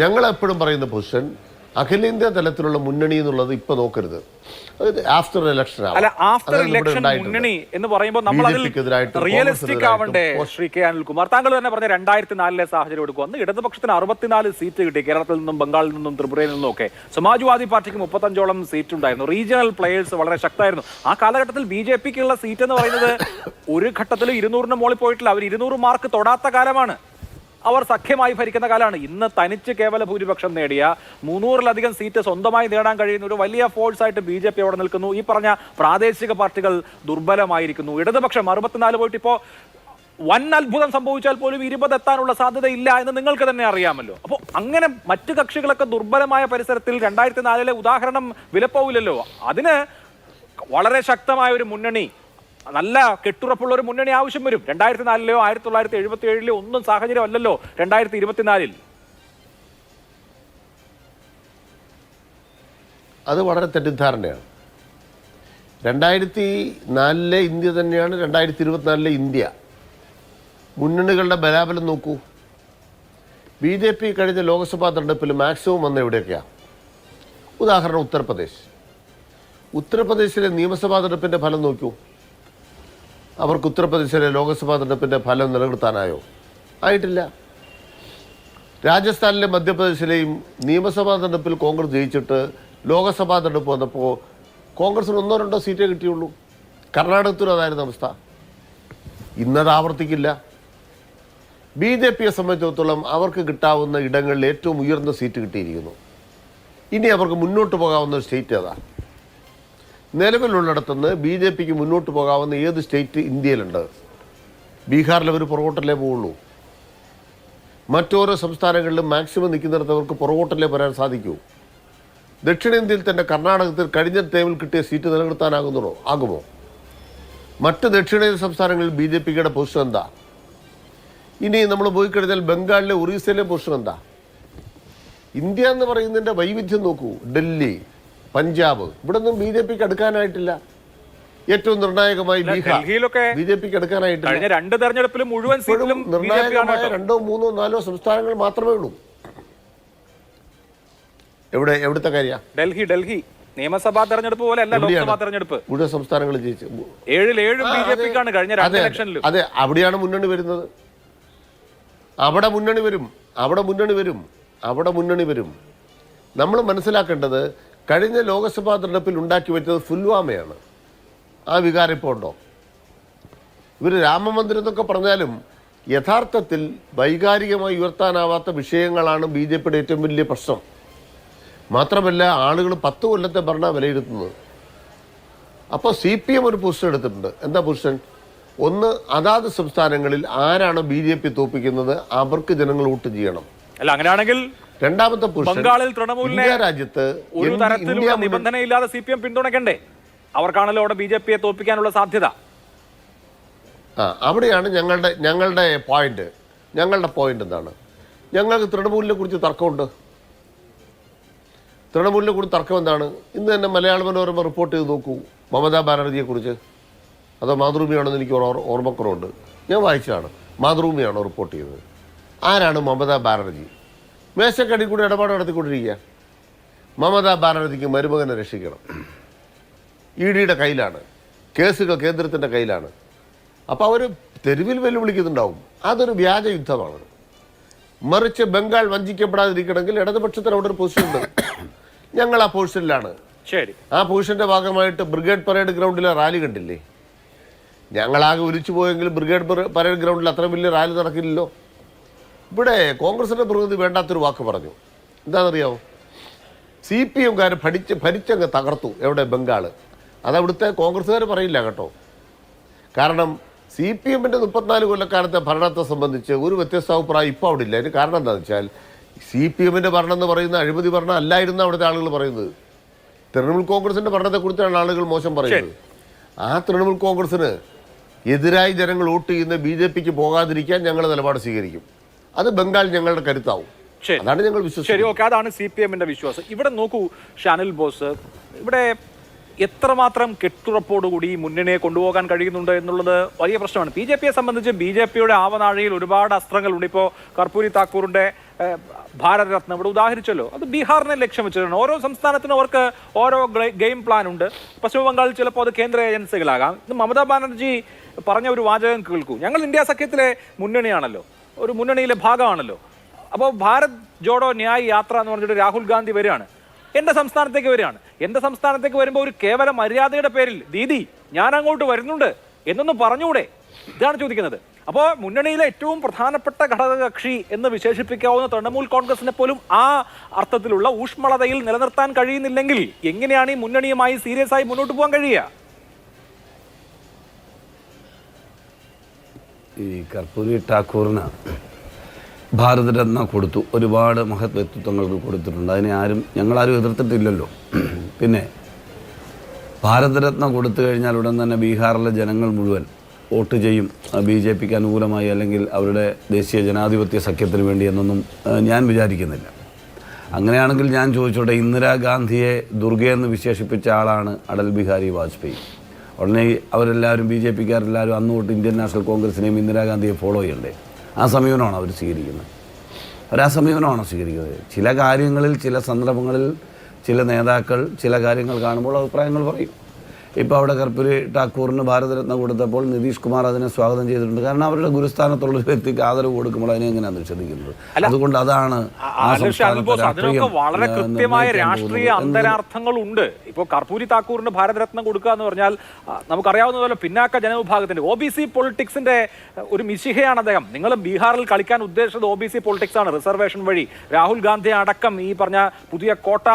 ഞങ്ങളെപ്പോഴും പറയുന്ന പൊസിഷൻ അഖിലേന്ത്യാ തലത്തിലുള്ള മുന്നണി എന്നുള്ളത് ഇപ്പൊ നോക്കരുത്, ആഫ്റ്റർ ഇലക്ഷൻ. അല്ല, ആഫ്റ്റർ ഇലക്ഷൻ മുന്നണി എന്ന് പറയുമ്പോൾ നമ്മൾ അതിൽ റിയലിസ്റ്റിക് ആവണ്ടേ? ശ്രീ കെ അനിൽകുമാർ, താങ്കൾ തന്നെ പറഞ്ഞ 2004 സാഹചര്യം എടുക്കും. അന്ന് ഇടതുപക്ഷത്തിന് 64 സീറ്റ് കിട്ടി, കേരളത്തിൽ നിന്നും ബംഗാളിൽ നിന്നും ത്രിപുരയിൽ നിന്നും ഒക്കെ. സമാജ്വാദി പാർട്ടിക്ക് 35ഓളം സീറ്റ് ഉണ്ടായിരുന്നു. റീജിയണൽ പ്ലേയേഴ്സ് വളരെ ശക്തമായിരുന്നു. ആ കാലഘട്ടത്തിൽ BJP-ക്കുള്ള സീറ്റ് എന്ന് പറയുന്നത് ഒരു ഘട്ടത്തിൽ 200-ന് മുകളിൽ പോയിട്ടില്ല. അവർ 200 മാർക്ക് തൊടാത്ത കാലമാണ്. അവർ സഖ്യമായി ഭരിക്കുന്ന കാലമാണ്. ഇന്ന് തനിച്ച് കേവല ഭൂരിപക്ഷം നേടിയ 300-ലധികം സീറ്റ് സ്വന്തമായി നേടാൻ കഴിയുന്ന ഒരു വലിയ ഫോഴ്സായിട്ട് BJP അവിടെ നിൽക്കുന്നു. ഈ പറഞ്ഞ പ്രാദേശിക പാർട്ടികൾ ദുർബലമായിരിക്കുന്നു. ഇടതുപക്ഷം 64 പോയിട്ട് ഇപ്പോൾ വൻ അത്ഭുതം സംഭവിച്ചാൽ പോലും 20 എത്താനുള്ള സാധ്യത ഇല്ല എന്ന് നിങ്ങൾക്ക് തന്നെ അറിയാമല്ലോ. അപ്പോൾ അങ്ങനെ മറ്റു കക്ഷികളൊക്കെ ദുർബലമായ പരിസരത്തിൽ 2004-ലെ ഉദാഹരണം വിലപ്പോവില്ലല്ലോ. അതിന് വളരെ ശക്തമായ ഒരു മുന്നണി, നല്ല കെട്ടുറപ്പുള്ള ഒരു മുന്നണി ആവശ്യം വരും. 2004-ലെയോ 1977-ലെയോ ഒന്നും സാഹചര്യം അല്ലല്ലോ 2024-ൽ. അത് വളരെ തെറ്റിദ്ധാരണയാണ്. 2004-ലെ ഇന്ത്യ തന്നെയാണ് 2024-ലെ ഇന്ത്യ. മുന്നണികളുടെ ബലാബലം നോക്കൂ. BJP കഴിഞ്ഞ ലോക്സഭാ തെരഞ്ഞെടുപ്പിൽ മാക്സിമം വന്ന എവിടെയൊക്കെയാണ്? ഉദാഹരണം ഉത്തർപ്രദേശിലെ നിയമസഭാ തെരഞ്ഞെടുപ്പിൻ്റെ ഫലം നോക്കൂ. അവർക്ക് ഉത്തർപ്രദേശിലെ ലോക്സഭാ തെരഞ്ഞെടുപ്പിൻ്റെ ഫലം നിലനിർത്താനായോ? ആയിട്ടില്ല. രാജസ്ഥാനിലെ മധ്യപ്രദേശിലെയും നിയമസഭാ തെരഞ്ഞെടുപ്പിൽ കോൺഗ്രസ് ജയിച്ചിട്ട് ലോക്സഭാ തെരഞ്ഞെടുപ്പ് വന്നപ്പോൾ കോൺഗ്രസിന് 1-2 സീറ്റേ കിട്ടിയുള്ളൂ. കർണാടകത്തിലും അതായിരുന്നു അവസ്ഥ. ഇന്നത് ആവർത്തിക്കില്ല. BJP-യെ സംബന്ധിച്ചിടത്തോളം അവർക്ക് കിട്ടാവുന്ന ഇടങ്ങളിൽ ഏറ്റവും ഉയർന്ന സീറ്റ് കിട്ടിയിരിക്കുന്നു. ഇനി അവർക്ക് മുന്നോട്ട് പോകാവുന്ന സ്റ്റേറ്റ് ഏതാ? നിലവിലുള്ളിടത്തുനിന്ന് BJP-ക്ക് മുന്നോട്ട് പോകാവുന്ന ഏത് സ്റ്റേറ്റ് ഇന്ത്യയിലുണ്ട്? ബീഹാറിൽ അവർ പുറകോട്ടല്ലേ പോവുള്ളൂ. മറ്റോരോ സംസ്ഥാനങ്ങളിലും മാക്സിമം നിൽക്കുന്നിടത്ത് അവർക്ക് പുറകോട്ടല്ലേ വരാൻ സാധിക്കൂ. ദക്ഷിണേന്ത്യയിൽ തന്നെ കർണാടകത്തിൽ കഴിഞ്ഞ ടൈമിൽ കിട്ടിയ സീറ്റ് ആകുമോ? മറ്റ് ദക്ഷിണേന്ത്യൻ സംസ്ഥാനങ്ങളിൽ BJP-യുടെ പൊസിഷൻ എന്താ? ഇനി നമ്മൾ പോയി കഴിഞ്ഞാൽ ബംഗാളിലെ ഒറീസയിലെ പൊസിഷൻ എന്താ? ഇന്ത്യ എന്ന് പറയുന്നതിൻ്റെ വൈവിധ്യം നോക്കൂ. ഡൽഹി, പഞ്ചാബ്, ഇവിടെ ഒന്നും BJP-ക്ക് അടുക്കാനായിട്ടില്ല. ഏറ്റവും നിർണായകമായി ബീഹാർ BJP-ക്ക് അടുക്കാനായിട്ടില്ല. കഴിഞ്ഞ 2 തെരഞ്ഞെടുപ്പിലും മുഴുവൻ സീറ്റിലും നിർണായകമായ 2, 3, 4 സംസ്ഥാനങ്ങൾ മാത്രമേ ഉള്ളൂ. എവിടുത്തെ കാര്യ? ഡൽഹി നിയമസഭാ തെരഞ്ഞെടുപ്പ് പോലെ അല്ല ലോക്സഭാ തെരഞ്ഞെടുപ്പ്. മുഴുവൻ സംസ്ഥാനങ്ങളിൽ ജയിച്ചു 7 BJP-ക്കാണ് കഴിഞ്ഞ 2 ഇലക്ഷനിലും. അതെ, അവിടെയാണ് മുന്നണി വരുന്നത്. അവിടെ മുന്നണി വരും. നമ്മൾ മനസ്സിലാക്കേണ്ടത് കഴിഞ്ഞ ലോക്സഭാ തെരഞ്ഞെടുപ്പിൽ ഉണ്ടാക്കി വെച്ചത് പുൽവാമയാണ്. ആ വികാരം ഇപ്പോൾ ഉണ്ടോ? ഇവർ രാമമന്ദിരം എന്നൊക്കെ പറഞ്ഞാലും യഥാർത്ഥത്തിൽ വൈകാരികമായി ഉയർത്താനാവാത്ത വിഷയങ്ങളാണ് BJP-യുടെ ഏറ്റവും വലിയ പ്രശ്നം. മാത്രമല്ല ആളുകൾ 10 കൊല്ലത്തെ ഭരണം വിലയിരുത്തുന്നത്. അപ്പോൾ CPM ഒരു പൊസിഷൻ എടുത്തിട്ടുണ്ട്. എന്താ പൊസിഷൻ? ഒന്ന്, അതാത് സംസ്ഥാനങ്ങളിൽ ആരാണ് BJP തോപ്പിക്കുന്നത് അവർക്ക് ജനങ്ങൾ വോട്ട് ചെയ്യണം. അല്ല, അങ്ങനെയാണെങ്കിൽ രണ്ടാമത്തെ പൊസിഷൻ ബംഗാളിൽ തൃണമൂലിനെ ഇന്ത്യ രാജ്യത്ത് ഒരു തരത്തിലുള്ള നിബന്ധനയില്ലാതെ CPM പിന്തുണയ്ക്കണ്ടേ? അവർക്കാണല്ലോ അവിടെ BJP-യെ തോൽപ്പിക്കാനുള്ള സാധ്യത. അവിടെയാണ് ഞങ്ങളുടെ പോയിന്റ്. എന്താണ്? ഞങ്ങൾക്ക് തൃണമൂലിനെ കുറിച്ച് തർക്കമുണ്ട്. തൃണമൂലിനെ കുറിച്ച് തർക്കം എന്താണ്? ഇന്ന് തന്നെ മലയാള മനോരമ റിപ്പോർട്ട് ചെയ്ത് നോക്കൂ മമതാ ബാനർജിയെ കുറിച്ച്. അതോ മാതൃഭൂമിയാണെന്ന് എനിക്ക് ഓർമ്മക്കുറവുണ്ട്. ഞാൻ വായിച്ചതാണ്. മാതൃഭൂമിയാണോ റിപ്പോർട്ട് ചെയ്തത്? ആരാണ് മമതാ ബാനർജി? മേശക്കടി കൂടി ഇടപാട് നടത്തിക്കൊണ്ടിരിക്കുക. മമതാ ബാനർജിക്ക് മരുമകനെ രക്ഷിക്കണം. ED-യുടെ കയ്യിലാണ് കേസുകൾ, കേന്ദ്രത്തിൻ്റെ കയ്യിലാണ്. അപ്പോൾ അവർ തെരുവിൽ വെല്ലുവിളിക്കുന്നുണ്ടാവും. അതൊരു വ്യാജ യുദ്ധമാണ്. മറിച്ച് ബംഗാൾ വഞ്ചിക്കപ്പെടാതിരിക്കണമെങ്കിൽ ഇടതുപക്ഷത്തിന് അവിടെ ഒരു പൊസിഷൻ ഉണ്ട്. ഞങ്ങൾ ആ പൊസിഷനിലാണ്. ശരി, ആ പൊസിഷന്റെ ഭാഗമായിട്ട് ബ്രിഗേഡ് പരേഡ് ഗ്രൗണ്ടിലെ റാലി കണ്ടില്ലേ? ഞങ്ങളാകെ ഒലിച്ചു പോയെങ്കിൽ ബ്രിഗേഡ് പരേഡ് ഗ്രൗണ്ടിൽ അത്ര വലിയ റാലി നടക്കില്ലല്ലോ. ഇവിടെ കോൺഗ്രസിന്റെ പ്രതിനിധി വേണ്ടാത്തൊരു വാക്ക് പറഞ്ഞു. എന്താണെന്നറിയാമോ? CPM-കാർ ഭരിച്ചങ്ങ് തകർത്തു. എവിടെ? ബംഗാള്. അതവിടുത്തെ കോൺഗ്രസ്സുകാർ പറയില്ല കേട്ടോ. കാരണം CPM-ന്റെ 34 കൊല്ലക്കാലത്തെ ഭരണത്തെ സംബന്ധിച്ച് ഒരു വ്യത്യസ്ത അഭിപ്രായം ഇപ്പോൾ അവിടെ ഇല്ല. അതിന് കാരണം എന്താണെന്ന് വെച്ചാൽ CPM-ന്റെ ഭരണം എന്ന് പറയുന്ന അഴിമതി ഭരണം അല്ലായിരുന്നു അവിടുത്തെ ആളുകൾ പറയുന്നത്. തൃണമൂൽ കോൺഗ്രസിന്റെ ഭരണത്തെക്കുറിച്ചാണ് ആളുകൾ മോശം പറയുന്നത്. ആ തൃണമൂൽ കോൺഗ്രസിന് എതിരായി ജനങ്ങൾ വോട്ട് ചെയ്യുന്ന BJP-ക്ക് പോകാതിരിക്കാൻ ഞങ്ങൾ നിലപാട് സ്വീകരിക്കും. അത് ബംഗാൾ ഞങ്ങളുടെ കരുത്താവും. അതാണ് ഞങ്ങൾ വിശ്വസിക്കുന്നത്. ശരി, ഓക്കെ, അതാണ് CPM-ന്റെ വിശ്വാസം. ഇവിടെ നോക്കൂ ഷാനിൽ ബോസ്, ഇവിടെ എത്രമാത്രം കെട്ടുറപ്പോടുകൂടി മുന്നണിയെ കൊണ്ടുപോകാൻ കഴിയുന്നുണ്ട് എന്നുള്ളത് വലിയ പ്രശ്നമാണ്. BJP-യെ സംബന്ധിച്ച് BJP-യുടെ ആവനാഴിയിൽ ഒരുപാട് അസ്ത്രങ്ങളുണ്ട്. ഇപ്പോൾ കർപ്പൂരി താക്കൂറിന്റെ ഭാരതരത്നം ഇവിടെ ഉദാഹരിച്ചല്ലോ. അത് ബീഹാറിനെ ലക്ഷ്യം വെച്ചിട്ടാണ്. ഓരോ സംസ്ഥാനത്തിനും അവർക്ക് ഓരോ ഗെയിം പ്ലാൻ ഉണ്ട്. പശ്ചിമ ബംഗാളിൽ ചിലപ്പോൾ അത് കേന്ദ്ര ഏജൻസികളാകാം. ഇത് മമതാ ബാനർജി പറഞ്ഞ ഒരു വാചകം കേൾക്കൂ. ഞങ്ങൾ ഇന്ത്യ സഖ്യത്തിലെ മുന്നണിയാണല്ലോ, ഒരു മുന്നണിയിലെ ഭാഗമാണല്ലോ. അപ്പോൾ ഭാരത് ജോഡോ ന്യായ് യാത്ര എന്ന് പറഞ്ഞിട്ട് രാഹുൽ ഗാന്ധി വരികയാണ്, എൻ്റെ സംസ്ഥാനത്തേക്ക് വരികയാണ്. എൻ്റെ സംസ്ഥാനത്തേക്ക് വരുമ്പോൾ ഒരു കേവല മര്യാദയുടെ പേരിൽ ദീദി ഞാൻ അങ്ങോട്ട് വരുന്നുണ്ട് എന്നൊന്നും പറഞ്ഞുകൂടെ? ഇതാണ് ചോദിക്കുന്നത്. അപ്പോൾ മുന്നണിയിലെ ഏറ്റവും പ്രധാനപ്പെട്ട ഘടകകക്ഷി എന്ന് വിശേഷിപ്പിക്കാവുന്ന തൃണമൂൽ കോൺഗ്രസിനെ പോലും ആ അർത്ഥത്തിലുള്ള ഊഷ്മളതയിൽ നിലനിർത്താൻ കഴിയുന്നില്ലെങ്കിൽ എങ്ങനെയാണ് ഈ മുന്നണിയുമായി സീരിയസ് ആയി മുന്നോട്ട് പോകാൻ കഴിയുക? ഈ കർപ്പൂരി ഠാക്കൂറിന് ഭാരതരത്ന കൊടുത്തു, ഒരുപാട് മഹത് വ്യക്തിത്വങ്ങൾക്ക് കൊടുത്തിട്ടുണ്ട്. അതിനെ ഞങ്ങളാരും എതിർത്തിട്ടില്ലല്ലോ. പിന്നെ ഭാരതരത്ന കൊടുത്തു കഴിഞ്ഞാൽ ഉടൻ തന്നെ ബീഹാറിലെ ജനങ്ങൾ മുഴുവൻ വോട്ട് ചെയ്യും BJP-ക്ക് അനുകൂലമായി, അല്ലെങ്കിൽ അവരുടെ ദേശീയ ജനാധിപത്യ സഖ്യത്തിന് വേണ്ടി എന്നൊന്നും ഞാൻ വിചാരിക്കുന്നില്ല. അങ്ങനെയാണെങ്കിൽ ഞാൻ ചോദിച്ചോട്ടെ, ഇന്ദിരാഗാന്ധിയെ ദുർഗയെന്ന് വിശേഷിപ്പിച്ച ആളാണ് അടൽ ബിഹാരി വാജ്പേയി. ഉടനെ അവരെല്ലാവരും BJP-ക്കാരെല്ലാവരും അന്ന് തൊട്ട് ഇന്ത്യൻ നാഷണൽ കോൺഗ്രസിനെയും ഇന്ദിരാഗാന്ധിയെ ഫോളോ ചെയ്യണ്ടേ? ആ സമീപനമാണ് അവർ സ്വീകരിക്കുന്നത്. ചില കാര്യങ്ങളിൽ, ചില സന്ദർഭങ്ങളിൽ ചില നേതാക്കൾ ചില കാര്യങ്ങൾ കാണുമ്പോൾ അഭിപ്രായങ്ങൾ പറയും. ഇപ്പോൾ അവിടെ കർപ്പൂരി ഠാക്കൂറിന് ഭാരതരത്ന കൊടുത്തപ്പോൾ നിതീഷ് കുമാർ അതിനെ സ്വാഗതം ചെയ്തിട്ടുണ്ട്. കാരണം അവരുടെ ഗുരുസ്ഥാനത്തുള്ള ഒരു വ്യക്തിക്ക് ആദരവ് കൊടുക്കുമ്പോൾ അതിനെ എങ്ങനെയാണ് നിഷേധിക്കുന്നത്? അതുകൊണ്ട് അതാണ് വളരെ കൃത്യമായ രാഷ്ട്രീയ അന്തരാർത്ഥങ്ങളുണ്ട്. ഇപ്പോൾ കർപ്പൂരി താക്കൂറിന് ഭാരതരത്നം കൊടുക്കുക എന്ന് പറഞ്ഞാൽ നമുക്കറിയാവുന്ന പോലെ പിന്നാക്ക ജനവിഭാഗത്തിന്റെ OBC പൊളിറ്റിക്സിന്റെ ഒരു മിശിഹയാണ് അദ്ദേഹം. നിങ്ങൾ ബീഹാറിൽ കളിക്കാൻ ഉദ്ദേശിച്ചത് OBC പൊളിറ്റിക്സ് ആണ്. റിസർവേഷൻ വഴി രാഹുൽ ഗാന്ധി അടക്കം ഈ പറഞ്ഞ പുതിയ കോട്ട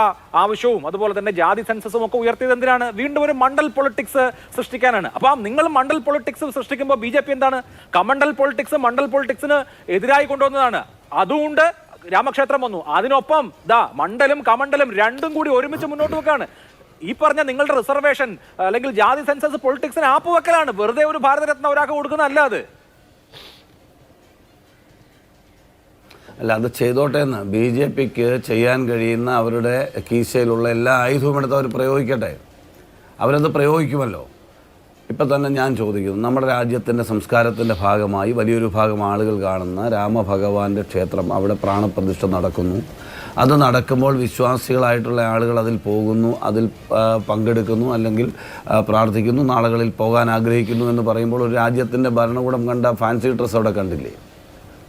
ആവശ്യവും അതുപോലെ തന്നെ ജാതി സെൻസസും ഒക്കെ ഉയർത്തിയത് എന്തിനാണ്? വീണ്ടും ഒരു മണ്ഡൽ പൊളിറ്റിക്സ് സൃഷ്ടിക്കാനാണ്. അപ്പൊ നിങ്ങൾ മണ്ഡൽ പൊളിറ്റിക്സ് സൃഷ്ടിക്കുമ്പോൾ BJP എന്താണ്? കമണ്ഡൽ പൊളിറ്റിക്സ് മണ്ഡൽ പൊളിറ്റിക്സിന് എതിരായി കൊണ്ടുവന്നതാണ്. അതുകൊണ്ട് രാമക്ഷേത്രം വന്നു. അതിനൊപ്പം മണ്ഡലും കമണ്ഡലും രണ്ടും കൂടി ഒരുമിച്ച് മുന്നോട്ട് വെക്കാണ്. ഈ പറഞ്ഞ നിങ്ങളുടെ റിസർവേഷൻ അല്ലെങ്കിൽ ജാതി സെൻസസ് പൊളിറ്റിക്സിന് ആപ്പ് വെക്കലാണ്. വെറുതെ ഒരു ഭാരതരത്ന ഒരാൾക്ക് കൊടുക്കുന്നതല്ല അത്. അല്ല, അത് ചെയ്തോട്ടെ എന്ന് BJP-ക്ക് ചെയ്യാൻ കഴിയുന്ന അവരുടെ കീശയിലുള്ള എല്ലാ ആയുധവും എടുത്ത് അവർ പ്രയോഗിക്കട്ടെ. അവരത് പ്രയോഗിക്കുമല്ലോ. ഇപ്പം തന്നെ ഞാൻ ചോദിക്കുന്നു, നമ്മുടെ രാജ്യത്തിൻ്റെ സംസ്കാരത്തിൻ്റെ ഭാഗമായി വലിയൊരു ഭാഗം ആളുകൾ കാണുന്ന രാമഭഗവാന്റെ ക്ഷേത്രം, അവിടെ പ്രാണപ്രതിഷ്ഠ നടക്കുന്നു. അത് നടക്കുമ്പോൾ വിശ്വാസികളായിട്ടുള്ള ആളുകൾ അതിൽ പോകുന്നു, അതിൽ പങ്കെടുക്കുന്നു, അല്ലെങ്കിൽ പ്രാർത്ഥിക്കുന്നു, നാളുകളിൽ പോകാൻ ആഗ്രഹിക്കുന്നു എന്ന് പറയുമ്പോൾ ഒരു രാജ്യത്തിൻ്റെ ഭരണകൂടം കണ്ട ഫാൻസി ഡ്രസ്സ് അവിടെ കണ്ടില്ലേ?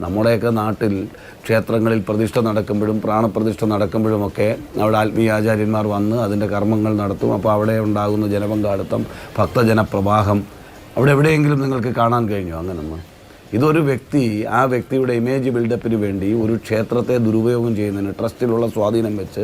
നമ്മുടെയൊക്കെ നാട്ടിൽ ക്ഷേത്രങ്ങളിൽ പ്രതിഷ്ഠ നടക്കുമ്പോഴും പ്രാണപ്രതിഷ്ഠ നടക്കുമ്പോഴുമൊക്കെ അവിടെ ആത്മീയാചാര്യന്മാർ വന്ന് അതിൻ്റെ കർമ്മങ്ങൾ നടത്തും. അപ്പോൾ അവിടെ ഉണ്ടാകുന്ന ജനപങ്കാളിത്തം, ഭക്തജനപ്രവാഹം അവിടെ എവിടെയെങ്കിലും നിങ്ങൾക്ക് കാണാൻ കഴിഞ്ഞോ? അങ്ങനൊന്നും. ഇതൊരു വ്യക്തി ആ വ്യക്തിയുടെ ഇമേജ് ബിൽഡപ്പിന് വേണ്ടി ഒരു ക്ഷേത്രത്തെ ദുരുപയോഗം ചെയ്യുന്നതിന് ട്രസ്റ്റിലുള്ള സ്വാധീനം വെച്ച്,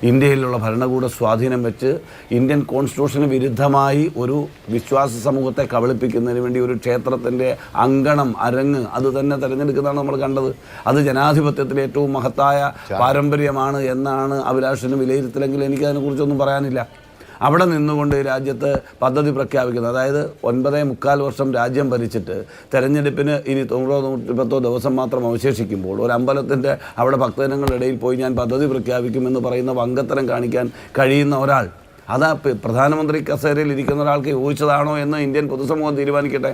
ഇന്ത്യയിലുള്ള ഭരണകൂട സ്വാധീനം വെച്ച്, ഇന്ത്യൻ കോൺസ്റ്റിറ്റ്യൂഷന് വിരുദ്ധമായി ഒരു വിശ്വാസ സമൂഹത്തെ കബളിപ്പിക്കുന്നതിന് വേണ്ടി ഒരു ക്ഷേത്രത്തിൻ്റെ അങ്കണം, അരങ്ങ് അത് തന്നെ തിരഞ്ഞെടുക്കുന്നതാണ് നമ്മൾ കണ്ടത്. അത് ജനാധിപത്യത്തിലെ ഏറ്റവും മഹത്തായ പാരമ്പര്യമാണ് എന്നാണ് അഭിലാഷിന് വിലയിരുത്തലെങ്കിൽ എനിക്കതിനെക്കുറിച്ചൊന്നും പറയാനില്ല. അവിടെ നിന്നുകൊണ്ട് രാജ്യത്ത് പദ്ധതി പ്രഖ്യാപിക്കുന്നത്, അതായത് 9.25 വർഷം രാജ്യം ഭരിച്ചിട്ട് തെരഞ്ഞെടുപ്പിന് ഇനി 100-110 ദിവസം മാത്രം അവശേഷിക്കുമ്പോൾ ഒരു അമ്പലത്തിൻ്റെ അവിടെ ഭക്തജനങ്ങളുടെ ഇടയിൽ പോയി ഞാൻ പദ്ധതി പ്രഖ്യാപിക്കുമെന്ന് പറയുന്ന വങ്കത്തരം കാണിക്കാൻ കഴിയുന്ന ഒരാൾ, അതാ പ്രധാനമന്ത്രി കസേരയിൽ ഇരിക്കുന്ന ഒരാൾക്ക് യോജിച്ചതാണോ എന്ന് ഇന്ത്യൻ പൊതുസമൂഹം തീരുമാനിക്കട്ടെ.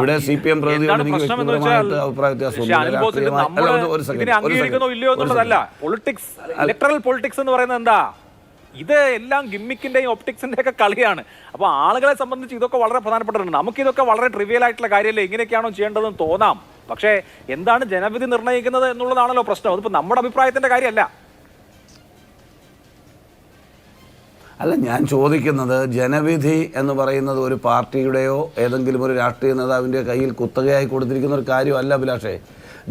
ഇവിടെ CPM പ്രതിനിധികൾ എനിക്ക് വ്യക്തിപരമായിട്ട് അഭിപ്രായ വ്യത്യാസമൊന്നുമില്ല. ഇത് എല്ലാം ഗിമ്മിക്കിന്റെയും ഒപ്റ്റിക്സിന്റെ ഒക്കെ കളിയാണ്. അപ്പോൾ ആളുകളെ സംബന്ധിച്ച് ഇതൊക്കെ വളരെ പ്രധാനപ്പെട്ടിട്ടുണ്ട്. നമുക്കിതൊക്കെ വളരെ ട്രിവിയൽ ആയിട്ടുള്ള കാര്യമല്ലേ, ഇങ്ങനെയൊക്കെയാണോ ചെയ്യേണ്ടതെന്ന് തോന്നാം. പക്ഷേ എന്താണ് ജനവിധി നിർണ്ണയിക്കുന്നത് എന്നുള്ളതാണല്ലോ പ്രശ്നം. അതിപ്പോൾ നമ്മുടെ അഭിപ്രായത്തിന്റെ കാര്യമല്ല. അല്ല, ഞാൻ ചോദിക്കുന്നത് ജനവിധി എന്ന് പറയുന്നത് ഒരു പാർട്ടിയുടെയോ ഏതെങ്കിലും ഒരു രാഷ്ട്രീയ നേതാവിൻ്റെ കയ്യിൽ കുത്തകയായി കൊടുത്തിരിക്കുന്ന ഒരു കാര്യമല്ല അഭിലാഷേ.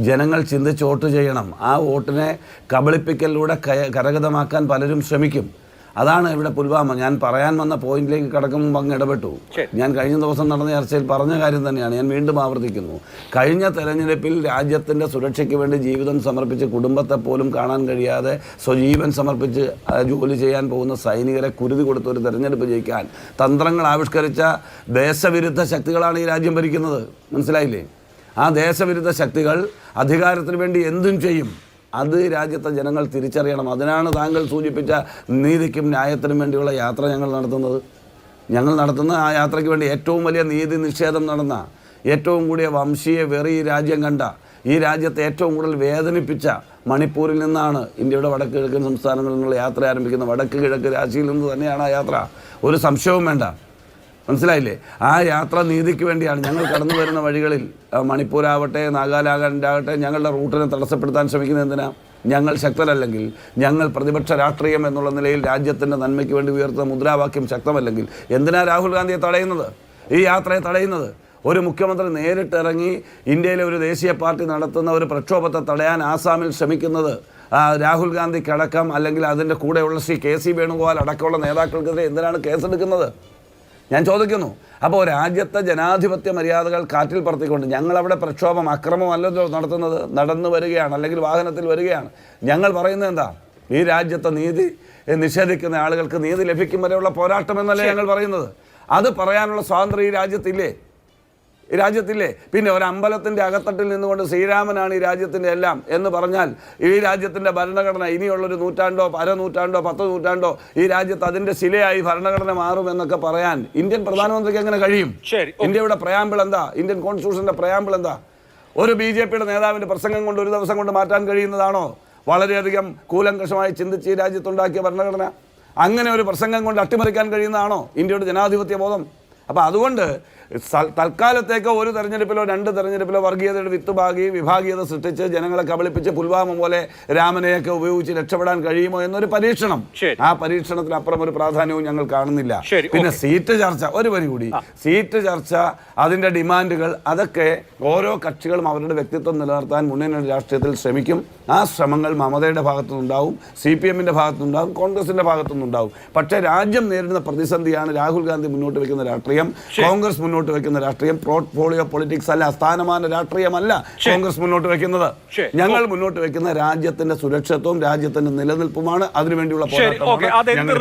ജനങ്ങൾ ചിന്തിച്ച് വോട്ട് ചെയ്യണം. ആ വോട്ടിനെ കബളിപ്പിക്കലിലൂടെ കരഗതമാക്കാൻ പലരും ശ്രമിക്കും. അതാണ് ഇവിടെ പുൽവാമ. ഞാൻ പറയാൻ വന്ന പോയിന്റിലേക്ക് കടക്കുമ്പോൾ അങ്ങ് ഇടപെട്ടു. ഞാൻ കഴിഞ്ഞ ദിവസം നടന്ന ചർച്ചയിൽ പറഞ്ഞ കാര്യം തന്നെയാണ് ഞാൻ വീണ്ടും ആവർത്തിക്കുന്നു. കഴിഞ്ഞ തെരഞ്ഞെടുപ്പിൽ രാജ്യത്തിൻ്റെ സുരക്ഷയ്ക്ക് വേണ്ടി ജീവിതം സമർപ്പിച്ച്, കുടുംബത്തെ പോലും കാണാൻ കഴിയാതെ സ്വജീവൻ സമർപ്പിച്ച് ജോലി ചെയ്യാൻ പോകുന്ന സൈനികരെ കുരുതി കൊടുത്ത് ഒരു തെരഞ്ഞെടുപ്പ് ജയിക്കാൻ തന്ത്രങ്ങൾ ആവിഷ്കരിച്ച ദേശവിരുദ്ധ ശക്തികളാണ് ഈ രാജ്യം ഭരിക്കുന്നത്. മനസ്സിലായില്ലേ? ആ ദേശവിരുദ്ധ ശക്തികൾ അധികാരത്തിന് വേണ്ടി എന്തും ചെയ്യും. അത് രാജ്യത്തെ ജനങ്ങൾ തിരിച്ചറിയണം. അതിനാണ് താങ്കൾ സൂചിപ്പിച്ച നീതിക്കും ന്യായത്തിനും വേണ്ടിയുള്ള യാത്ര ഞങ്ങൾ നടത്തുന്നത്. ഞങ്ങൾ നടത്തുന്ന ആ യാത്രയ്ക്ക് വേണ്ടി ഏറ്റവും വലിയ നീതി നിഷേധം നടന്ന, ഏറ്റവും കൂടിയ വംശീയ വെറി ഈ രാജ്യം കണ്ട, ഈ രാജ്യത്തെ ഏറ്റവും കൂടുതൽ വേദനിപ്പിച്ച മണിപ്പൂരിൽ നിന്നാണ് ഇന്ത്യയുടെ വടക്ക് കിഴക്കൻ സംസ്ഥാനങ്ങളിൽ നിന്നുള്ള യാത്ര ആരംഭിക്കുന്നത്. വടക്ക് കിഴക്ക് രാശിയിൽ നിന്ന് തന്നെയാണ് ആ യാത്ര, ഒരു സംശയവും വേണ്ട. മനസ്സിലായില്ലേ? ആ യാത്ര നീതിക്ക് വേണ്ടിയാണ്. ഞങ്ങൾ കടന്നു വരുന്ന വഴികളിൽ മണിപ്പൂരാവട്ടെ, നാഗാലാൻഡ് ആകട്ടെ, ഞങ്ങളുടെ റൂട്ടിനെ തടസ്സപ്പെടുത്താൻ ശ്രമിക്കുന്നത് എന്തിനാ? ഞങ്ങൾ ശക്തരല്ലെങ്കിൽ, ഞങ്ങൾ പ്രതിപക്ഷ രാഷ്ട്രീയം എന്നുള്ള നിലയിൽ രാജ്യത്തിൻ്റെ നന്മയ്ക്ക് വേണ്ടി ഉയർത്തുന്ന മുദ്രാവാക്യം ശക്തമല്ലെങ്കിൽ എന്തിനാ രാഹുൽ ഗാന്ധിയെ തടയുന്നത്, ഈ യാത്രയെ തടയുന്നത്? ഒരു മുഖ്യമന്ത്രി നേരിട്ടിറങ്ങി ഇന്ത്യയിലെ ഒരു ദേശീയ പാർട്ടി നടത്തുന്ന ഒരു പ്രക്ഷോഭത്തെ തടയാൻ ആസാമിൽ ശ്രമിക്കുന്നത് രാഹുൽ ഗാന്ധിക്കടക്കം, അല്ലെങ്കിൽ അതിൻ്റെ കൂടെയുള്ള ശ്രീ KC വേണുഗോപാൽ അടക്കമുള്ള നേതാക്കൾക്കെതിരെ എന്തിനാണ് കേസെടുക്കുന്നത്? ഞാൻ ചോദിക്കുന്നു. അപ്പോൾ രാജ്യത്തെ ജനാധിപത്യ മര്യാദകൾ കാറ്റിൽ പറത്തിക്കൊണ്ട് ഞങ്ങളവിടെ പ്രക്ഷോഭം, അക്രമമല്ലല്ലോ നടത്തുന്നത്, നടന്നു വരികയാണ്, അല്ലെങ്കിൽ വാഹനത്തിൽ വരികയാണ്. ഞങ്ങൾ പറയുന്നത് എന്താ? ഈ രാജ്യത്തെ നീതി നിഷേധിക്കുന്ന ആളുകൾക്ക് നീതി ലഭിക്കും വരെയുള്ള പോരാട്ടം എന്നല്ലേ ഞങ്ങൾ പറയുന്നത്. അത് പറയാനുള്ള സ്വാതന്ത്ര്യം ഈ രാജ്യത്തില്ലേ? പിന്നെ ഒരു അമ്പലത്തിൻ്റെ അകത്തട്ടിൽ നിന്നുകൊണ്ട് ശ്രീരാമനാണ് ഈ രാജ്യത്തിൻ്റെ എല്ലാം എന്ന് പറഞ്ഞാൽ ഈ രാജ്യത്തിൻ്റെ ഭരണഘടന ഇനിയുള്ളൊരു നൂറ്റാണ്ടോ, അരനൂറ്റാണ്ടോ, 10 നൂറ്റാണ്ടോ ഈ രാജ്യത്ത് അതിൻ്റെ ശിലയായി ഭരണഘടന മാറുമെന്നൊക്കെ പറയാൻ ഇന്ത്യൻ പ്രധാനമന്ത്രിക്ക് എങ്ങനെ കഴിയും? ഇന്ത്യയുടെ പ്രയാമ്പിൾ എന്താ? ഇന്ത്യൻ കോൺസ്റ്റിറ്റ്യൂഷൻ്റെ പ്രയാമ്പിൾ എന്താ? ഒരു BJPയുടെ നേതാവിൻ്റെ പ്രസംഗം കൊണ്ട് ഒരു ദിവസം കൊണ്ട് മാറ്റാൻ കഴിയുന്നതാണോ വളരെയധികം കൂലങ്കഷമായി ചിന്തിച്ച് ഈ രാജ്യത്തുണ്ടാക്കിയ ഭരണഘടന? അങ്ങനെ ഒരു പ്രസംഗം കൊണ്ട് അട്ടിമറിക്കാൻ കഴിയുന്നതാണോ ഇന്ത്യയുടെ ജനാധിപത്യ ബോധം? അപ്പോൾ അതുകൊണ്ട് തൽക്കാലത്തേക്ക് ഒരു തെരഞ്ഞെടുപ്പിലോ 2 തെരഞ്ഞെടുപ്പിലോ വർഗീയതയുടെ വിഭാഗീയത സൃഷ്ടിച്ച് ജനങ്ങളെ കബളിപ്പിച്ച് പുൽവാമ പോലെ രാമനെയൊക്കെ ഉപയോഗിച്ച് രക്ഷപ്പെടാൻ കഴിയുമോ എന്നൊരു പരീക്ഷണം. ആ പരീക്ഷണത്തിനപ്പുറം ഒരു പ്രാധാന്യവും ഞങ്ങൾ കാണുന്നില്ല. പിന്നെ സീറ്റ് ചർച്ച, ഒരു വരി കൂടി, സീറ്റ് ചർച്ച, അതിൻ്റെ ഡിമാൻഡുകൾ, അതൊക്കെ ഓരോ കക്ഷികളും അവരുടെ വ്യക്തിത്വം നിലനിർത്താൻ മുന്നണി രാഷ്ട്രീയത്തിൽ ശ്രമിക്കും. ആ ശ്രമങ്ങൾ മമതയുടെ ഭാഗത്തുനിന്നുണ്ടാവും, CPMൻ്റെ ഭാഗത്തുനിന്നുണ്ടാവും, കോൺഗ്രസിൻ്റെ ഭാഗത്തുനിന്നുണ്ടാവും. പക്ഷേ രാജ്യം നേരിടുന്ന പ്രതിസന്ധിയാണ് രാഹുൽ ഗാന്ധി മുന്നോട്ട് വയ്ക്കുന്ന രാഷ്ട്രീയം, കോൺഗ്രസ് മുന്നോട്ട് വയ്ക്കുന്ന രാഷ്ട്രീയം. പോർട്ട്ഫോളിയോ പൊളിറ്റിക്സ് അല്ല, സ്ഥാനമാന രാഷ്ട്രീയമല്ല കോൺഗ്രസ് മുന്നോട്ട് വയ്ക്കുന്നത്. ഞങ്ങൾ മുന്നോട്ട് വയ്ക്കുന്ന രാജ്യത്തിന്റെ സുരക്ഷിതത്വവും രാജ്യത്തിന്റെ നിലനിൽപ്പുമാണ്. അതിനുവേണ്ടിയുള്ള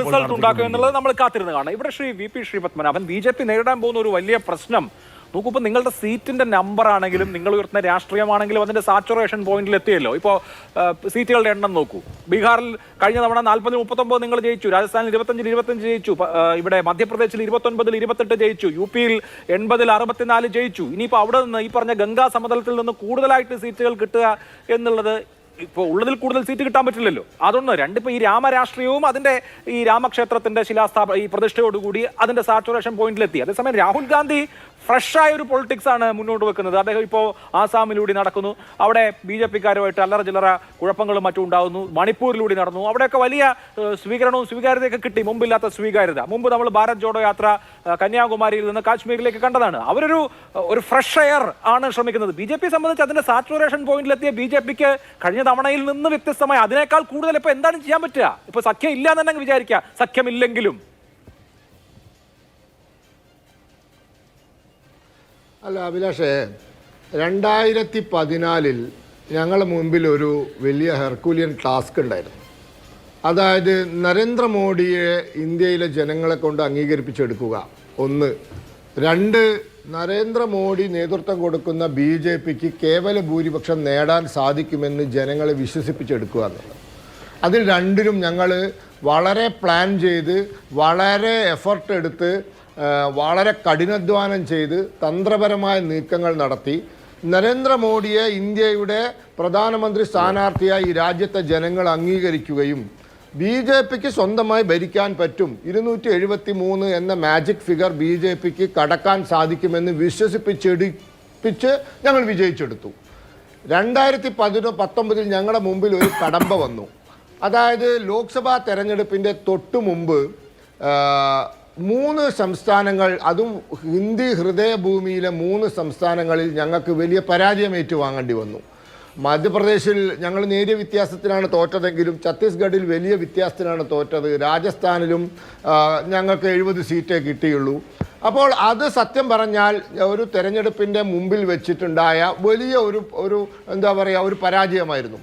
റിസൾട്ട് ഉണ്ടാക്കും എന്നുള്ളത് നമ്മൾ കാത്തിരുന്ന് കാണാം. ഇവിടെ ശ്രീ VP ശ്രീപത്മനാഭൻ, BJP നേരിടാൻ പോകുന്ന ഒരു വലിയ പ്രശ്നം നോക്കൂ, ഇപ്പൊ നിങ്ങളുടെ സീറ്റിന്റെ നമ്പർ ആണെങ്കിലും നിങ്ങൾ ഉയർത്തുന്ന രാഷ്ട്രീയമാണെങ്കിലും അതിന്റെ സാച്ചുറേഷൻ പോയിന്റിൽ എത്തിയല്ലോ. ഇപ്പോൾ സീറ്റുകളുടെ എണ്ണം നോക്കൂ. ബീഹാറിൽ കഴിഞ്ഞ തവണ 40-39 നിങ്ങൾ ജയിച്ചു, രാജസ്ഥാനിൽ 25 ജയിച്ചു, ഇവിടെ മധ്യപ്രദേശിൽ 29 28 ജയിച്ചു, UP-ൽ 80 64 ജയിച്ചു. ഇനിയിപ്പോൾ അവിടെ നിന്ന് ഈ പറഞ്ഞ ഗംഗാ സമതലത്തിൽ നിന്ന് കൂടുതലായിട്ട് സീറ്റുകൾ കിട്ടുക എന്നുള്ളത് ഇപ്പോൾ ഉള്ളതിൽ കൂടുതൽ സീറ്റ് കിട്ടാൻ പറ്റില്ലല്ലോ. അതുകൊണ്ട് ഇപ്പോൾ ഈ രാമരാഷ്ട്രീയവും അതിന്റെ ഈ രാമക്ഷേത്രത്തിന്റെ ഈ പ്രതിഷ്ഠയോടുകൂടി അതിന്റെ സാച്ചുറേഷൻ പോയിന്റിലെത്തി. അതേസമയം രാഹുൽ ഗാന്ധി ഫ്രഷായ ഒരു പൊളിറ്റിക്സ് ആണ് മുന്നോട്ട് വെക്കുന്നത്. അദ്ദേഹം ഇപ്പോൾ ആസാമിലൂടെ നടക്കുന്നു, അവിടെ BJP-ക്കാരുമായിട്ട് അല്ലറ ചില്ലറ കുഴപ്പങ്ങളും മറ്റും ഉണ്ടാകുന്നു. മണിപ്പൂരിലൂടെ നടന്നു, അവിടെയൊക്കെ വലിയ സ്വീകരണവും സ്വീകാര്യതയൊക്കെ കിട്ടി, മുമ്പില്ലാത്ത സ്വീകാര്യത. മുമ്പ് നമ്മൾ ഭാരത് ജോഡോ യാത്ര കന്യാകുമാരിയിൽ നിന്ന് കാശ്മീരിലേക്ക് കണ്ടതാണ്. ഒരു ഫ്രഷ് എയർ ആണ് ശ്രമിക്കുന്നത്. BJP സംബന്ധിച്ച് അതിന്റെ സാച്ചുറേഷൻ പോയിന്റിലെത്തിയ BJP-ക്ക് കഴിഞ്ഞ തവണയിൽ നിന്ന് വ്യത്യസ്തമായി അതിനേക്കാൾ കൂടുതൽ ഇപ്പൊ എന്താണ് ചെയ്യാൻ പറ്റുക? ഇപ്പൊ സഖ്യം ഇല്ല എന്ന് തന്നെ വിചാരിക്കുക, സഖ്യമില്ലെങ്കിലും. അല്ല അഭിലാഷേ, 2014 ഞങ്ങളുടെ മുമ്പിൽ ഒരു വലിയ ഹെർക്കുലിയൻ ടാസ്ക് ഉണ്ടായിരുന്നു. അതായത് നരേന്ദ്രമോദിയെ ഇന്ത്യയിലെ ജനങ്ങളെ കൊണ്ട് അംഗീകരിപ്പിച്ചെടുക്കുക, 1. 2, നരേന്ദ്രമോദി നേതൃത്വം കൊടുക്കുന്ന BJP-ക്ക് കേവല ഭൂരിപക്ഷം നേടാൻ സാധിക്കുമെന്ന് ജനങ്ങളെ വിശ്വസിപ്പിച്ചെടുക്കുക എന്നുള്ളത്. അതിൽ രണ്ടിനും ഞങ്ങൾ വളരെ പ്ലാൻ ചെയ്ത്, വളരെ എഫർട്ട് എടുത്ത്, വളരെ കഠിനാധ്വാനം ചെയ്ത് തന്ത്രപരമായ നീക്കങ്ങൾ നടത്തി നരേന്ദ്രമോദിയെ ഇന്ത്യയുടെ പ്രധാനമന്ത്രി സ്ഥാനാർത്ഥിയായി ഈ രാജ്യത്തെ ജനങ്ങൾ അംഗീകരിക്കുകയും BJP-ക്ക് സ്വന്തമായി ഭരിക്കാൻ പറ്റും, 273 എന്ന മാജിക് ഫിഗർ BJP-ക്ക് കടക്കാൻ സാധിക്കുമെന്ന് വിശ്വസിപ്പിച്ച് ഞങ്ങൾ വിജയിച്ചെടുത്തു. 2019 ഞങ്ങളുടെ മുമ്പിൽ ഒരു കടമ്പ വന്നു. അതായത് ലോക്സഭാ തെരഞ്ഞെടുപ്പിൻ്റെ തൊട്ടു മുമ്പ് 3 സംസ്ഥാനങ്ങൾ, അതും ഹിന്ദി ഹൃദയഭൂമിയിലെ 3 സംസ്ഥാനങ്ങളിൽ ഞങ്ങൾക്ക് വലിയ പരാജയം ഏറ്റുവാങ്ങേണ്ടി വന്നു. മധ്യപ്രദേശിൽ ഞങ്ങൾ നേരിയ വ്യത്യാസത്തിനാണ് തോറ്റതെങ്കിലും ഛത്തീസ്ഗഡിൽ വലിയ വ്യത്യാസത്തിനാണ് തോറ്റത്. രാജസ്ഥാനിലും ഞങ്ങൾക്ക് 70 സീറ്റേ കിട്ടിയുള്ളൂ. അപ്പോൾ അത് സത്യം പറഞ്ഞാൽ ഒരു തെരഞ്ഞെടുപ്പിൻ്റെ മുമ്പിൽ വെച്ചിട്ടുണ്ടായ വലിയ ഒരു എന്താ പറയുക, ഒരു പരാജയമായിരുന്നു.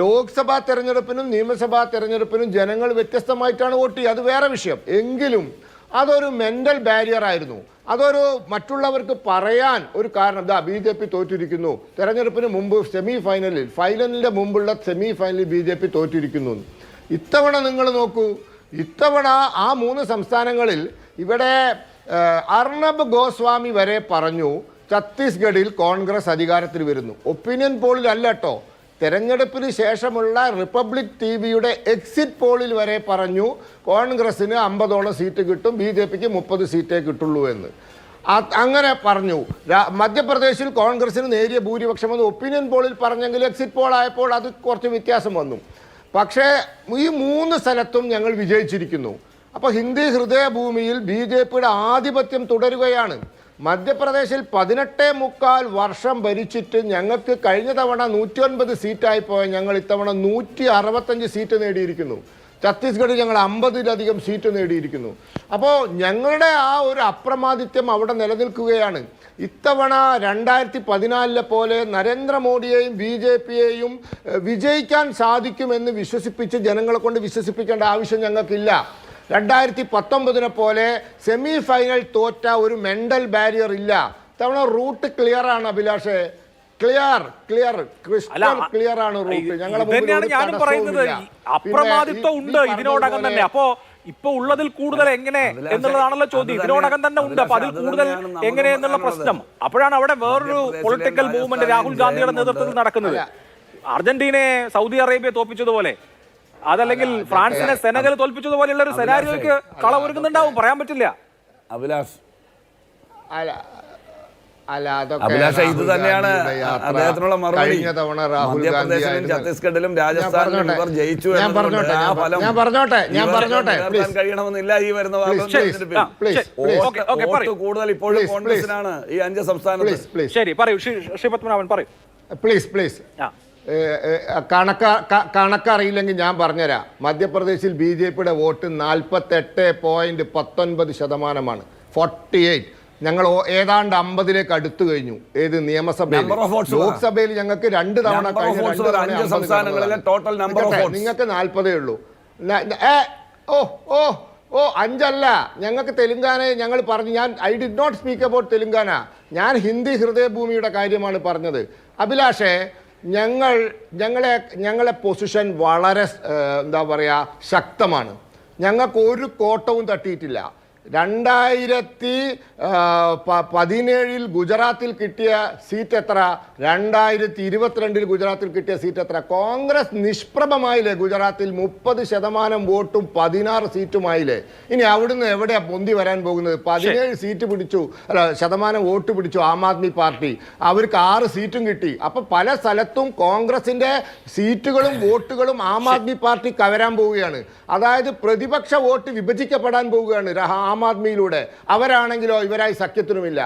ലോക്സഭാ തെരഞ്ഞെടുപ്പിനും നിയമസഭാ തെരഞ്ഞെടുപ്പിനും ജനങ്ങൾ വ്യത്യസ്തമായിട്ടാണ് വോട്ട് ചെയ്യുക, അത് വേറെ വിഷയം. എങ്കിലും അതൊരു മെൻ്റൽ ബാരിയർ ആയിരുന്നു. അതൊരു മറ്റുള്ളവർക്ക് പറയാൻ ഒരു കാരണം, BJP തോറ്റിരിക്കുന്നു, തെരഞ്ഞെടുപ്പിന് മുമ്പ് ഫൈനലിൻ്റെ മുമ്പുള്ള സെമി-ഫൈനലിൽ BJP തോറ്റിരിക്കുന്നു. ഇത്തവണ നിങ്ങൾ നോക്കൂ, ഇത്തവണ ആ 3 സംസ്ഥാനങ്ങളിൽ ഇവിടെ അർണബ് ഗോസ്വാമി വരെ പറഞ്ഞു ഛത്തീസ്ഗഡിൽ കോൺഗ്രസ് അധികാരത്തിൽ വരുന്നു. ഒപ്പീനിയൻ പോളിൽ അല്ല കേട്ടോ, തെരഞ്ഞെടുപ്പിന് ശേഷമുള്ള റിപ്പബ്ലിക് TV-യുടെ എക്സിറ്റ് പോളിൽ വരെ പറഞ്ഞു കോൺഗ്രസ്സിന് 50ഓളം സീറ്റ് കിട്ടും, BJP-ക്ക് 30 സീറ്റേ കിട്ടുള്ളൂ എന്ന്. അങ്ങനെ പറഞ്ഞു. മധ്യപ്രദേശിൽ കോൺഗ്രസ്സിന് നേരിയ ഭൂരിപക്ഷമെന്ന് ഒപ്പീനിയൻ പോളിൽ പറഞ്ഞെങ്കിൽ എക്സിറ്റ് പോൾ ആയപ്പോൾ അത് കുറച്ച് വ്യത്യാസം വന്നു. പക്ഷേ ഈ 3 സ്ഥലത്തും ഞങ്ങൾ വിജയിച്ചിരിക്കുന്നു. അപ്പോൾ ഹിന്ദി ഹൃദയഭൂമിയിൽ BJP-യുടെ ആധിപത്യം തുടരുകയാണ്. മധ്യപ്രദേശിൽ 18.25 വർഷം ഭരിച്ചിട്ട് ഞങ്ങൾക്ക് കഴിഞ്ഞ തവണ 109 സീറ്റായിപ്പോയ ഞങ്ങൾ ഇത്തവണ 165 സീറ്റ് നേടിയിരിക്കുന്നു. ഛത്തീസ്ഗഡിൽ ഞങ്ങൾ 50-ലധികം സീറ്റ് നേടിയിരിക്കുന്നു. അപ്പോൾ ഞങ്ങളുടെ ആ ഒരു അപ്രമാദിത്യം അവിടെ നിലനിൽക്കുകയാണ്. ഇത്തവണ 2014 പോലെ നരേന്ദ്രമോദിയെയും BJP-യെയും വിജയിക്കാൻ സാധിക്കുമെന്ന് വിശ്വസിപ്പിച്ച് ജനങ്ങളെ കൊണ്ട് വിശ്വസിപ്പിക്കേണ്ട ആവശ്യം ഞങ്ങൾക്കില്ല. 2019 പോലെ സെമി-ഫൈനൽ തോറ്റ ഒരു മെൻ്റൽ ബാരിയർ ഇല്ല. തവണ റൂട്ട് ക്ലിയർ ആണ് അഭിലാഷേ, ക്ലിയർ ആണ് റൂട്ട്. ഞാനും പറയുന്നത് അപ്രമാദിത്വം ഉണ്ട് ഇതിനോടകം തന്നെ. അപ്പോ ഇപ്പൊ ഉള്ളതിൽ കൂടുതൽ എങ്ങനെ എന്നുള്ളതാണല്ലോ ചോദ്യം. ഇതിനോടകം തന്നെ ഉണ്ട്, അപ്പൊ അതിൽ കൂടുതൽ എങ്ങനെ എന്നുള്ള പ്രശ്നം. അപ്പോഴാണ് അവിടെ വേറൊരു പൊളിറ്റിക്കൽ മൂവ്മെന്റ് രാഹുൽ ഗാന്ധിയുടെ നേതൃത്വത്തിൽ നടക്കുന്നത്. അർജന്റീനയെ സൗദി അറേബ്യ തോൽപ്പിച്ചതുപോലെ, അതല്ലെങ്കിൽ ഫ്രാൻസിനെ സെനഗൽ തോൽപ്പിച്ചതുപോലെയുള്ള ഒരു സെനാരിയോയ്ക്ക് കളമൊരുക്കുന്നുണ്ടാവും, പറയാൻ പറ്റില്ല. അഭിലാഷ് അഭിലാഷ്, ഇത് തന്നെയാണ് അദ്ദേഹത്തിനുള്ള മറുപടി. മധ്യപ്രദേശിലും ഛത്തീസ്ഗഡിലും രാജസ്ഥാനിലും ഇവർ ജയിച്ചു കഴിയണമെന്നില്ല. ഈ വരുന്ന വോട്ട് കൂടുതൽ ഇപ്പോഴും കോൺഗ്രസിനാണ് ഈ 5 സംസ്ഥാനത്ത്. ശരി, പറയൂ ശ്രീ പത്മനാഭൻ, പറയൂ പ്ലീസ്. കണക്കറിയില്ലെങ്കിൽ ഞാൻ പറഞ്ഞുതരാം. മധ്യപ്രദേശിൽ BJP-യുടെ വോട്ട് 48.19%, 48. ഞങ്ങൾ ഏതാണ്ട് 50-ലേക്ക് അടുത്തു കഴിഞ്ഞു. ഏത് നിയമസഭയിൽ? ലോക്സഭയിൽ ഞങ്ങൾക്ക് 2 തവണ നിങ്ങൾക്ക് 40 ഉള്ളൂ. 5 അല്ല, ഞങ്ങൾക്ക് തെലുങ്കാന ഞങ്ങൾ പറഞ്ഞു. I did not speak about Telangana. ഞാൻ ഹിന്ദി ഹൃദയഭൂമിയുടെ കാര്യമാണ് പറഞ്ഞത്. അഭിലാഷേ, ഞങ്ങളെ പൊസിഷൻ വളരെ എന്താ പറയുക ശക്തമാണ്. ഞങ്ങൾക്ക് ഒരു കോട്ടവും തട്ടിയിട്ടില്ല. 2017 ഗുജറാത്തിൽ കിട്ടിയ സീറ്റ് എത്ര? 2022 ഗുജറാത്തിൽ കിട്ടിയ സീറ്റ് എത്ര? കോൺഗ്രസ് നിഷ്പ്രഭമായില്ലേ ഗുജറാത്തിൽ? 30% വോട്ടും 16 സീറ്റുമായില്ലേ? ഇനി അവിടുന്ന് എവിടെയാ പൊന്തി വരാൻ പോകുന്നത്? 17 സീറ്റ് പിടിച്ചു, ശതമാനം വോട്ട് പിടിച്ചു ആം ആദ്മി പാർട്ടി. അവർക്ക് 6 സീറ്റും കിട്ടി. അപ്പൊ പല സ്ഥലത്തും കോൺഗ്രസിന്റെ സീറ്റുകളും വോട്ടുകളും ആം ആദ്മി പാർട്ടി കവരാൻ പോവുകയാണ്. അതായത് പ്രതിപക്ഷ വോട്ട് വിഭജിക്കപ്പെടാൻ പോവുകയാണ് ആം ആദ്മിയിലൂടെ. അവരാണെങ്കിലോ ഇവരായി സഖ്യത്തിനുമില്ല.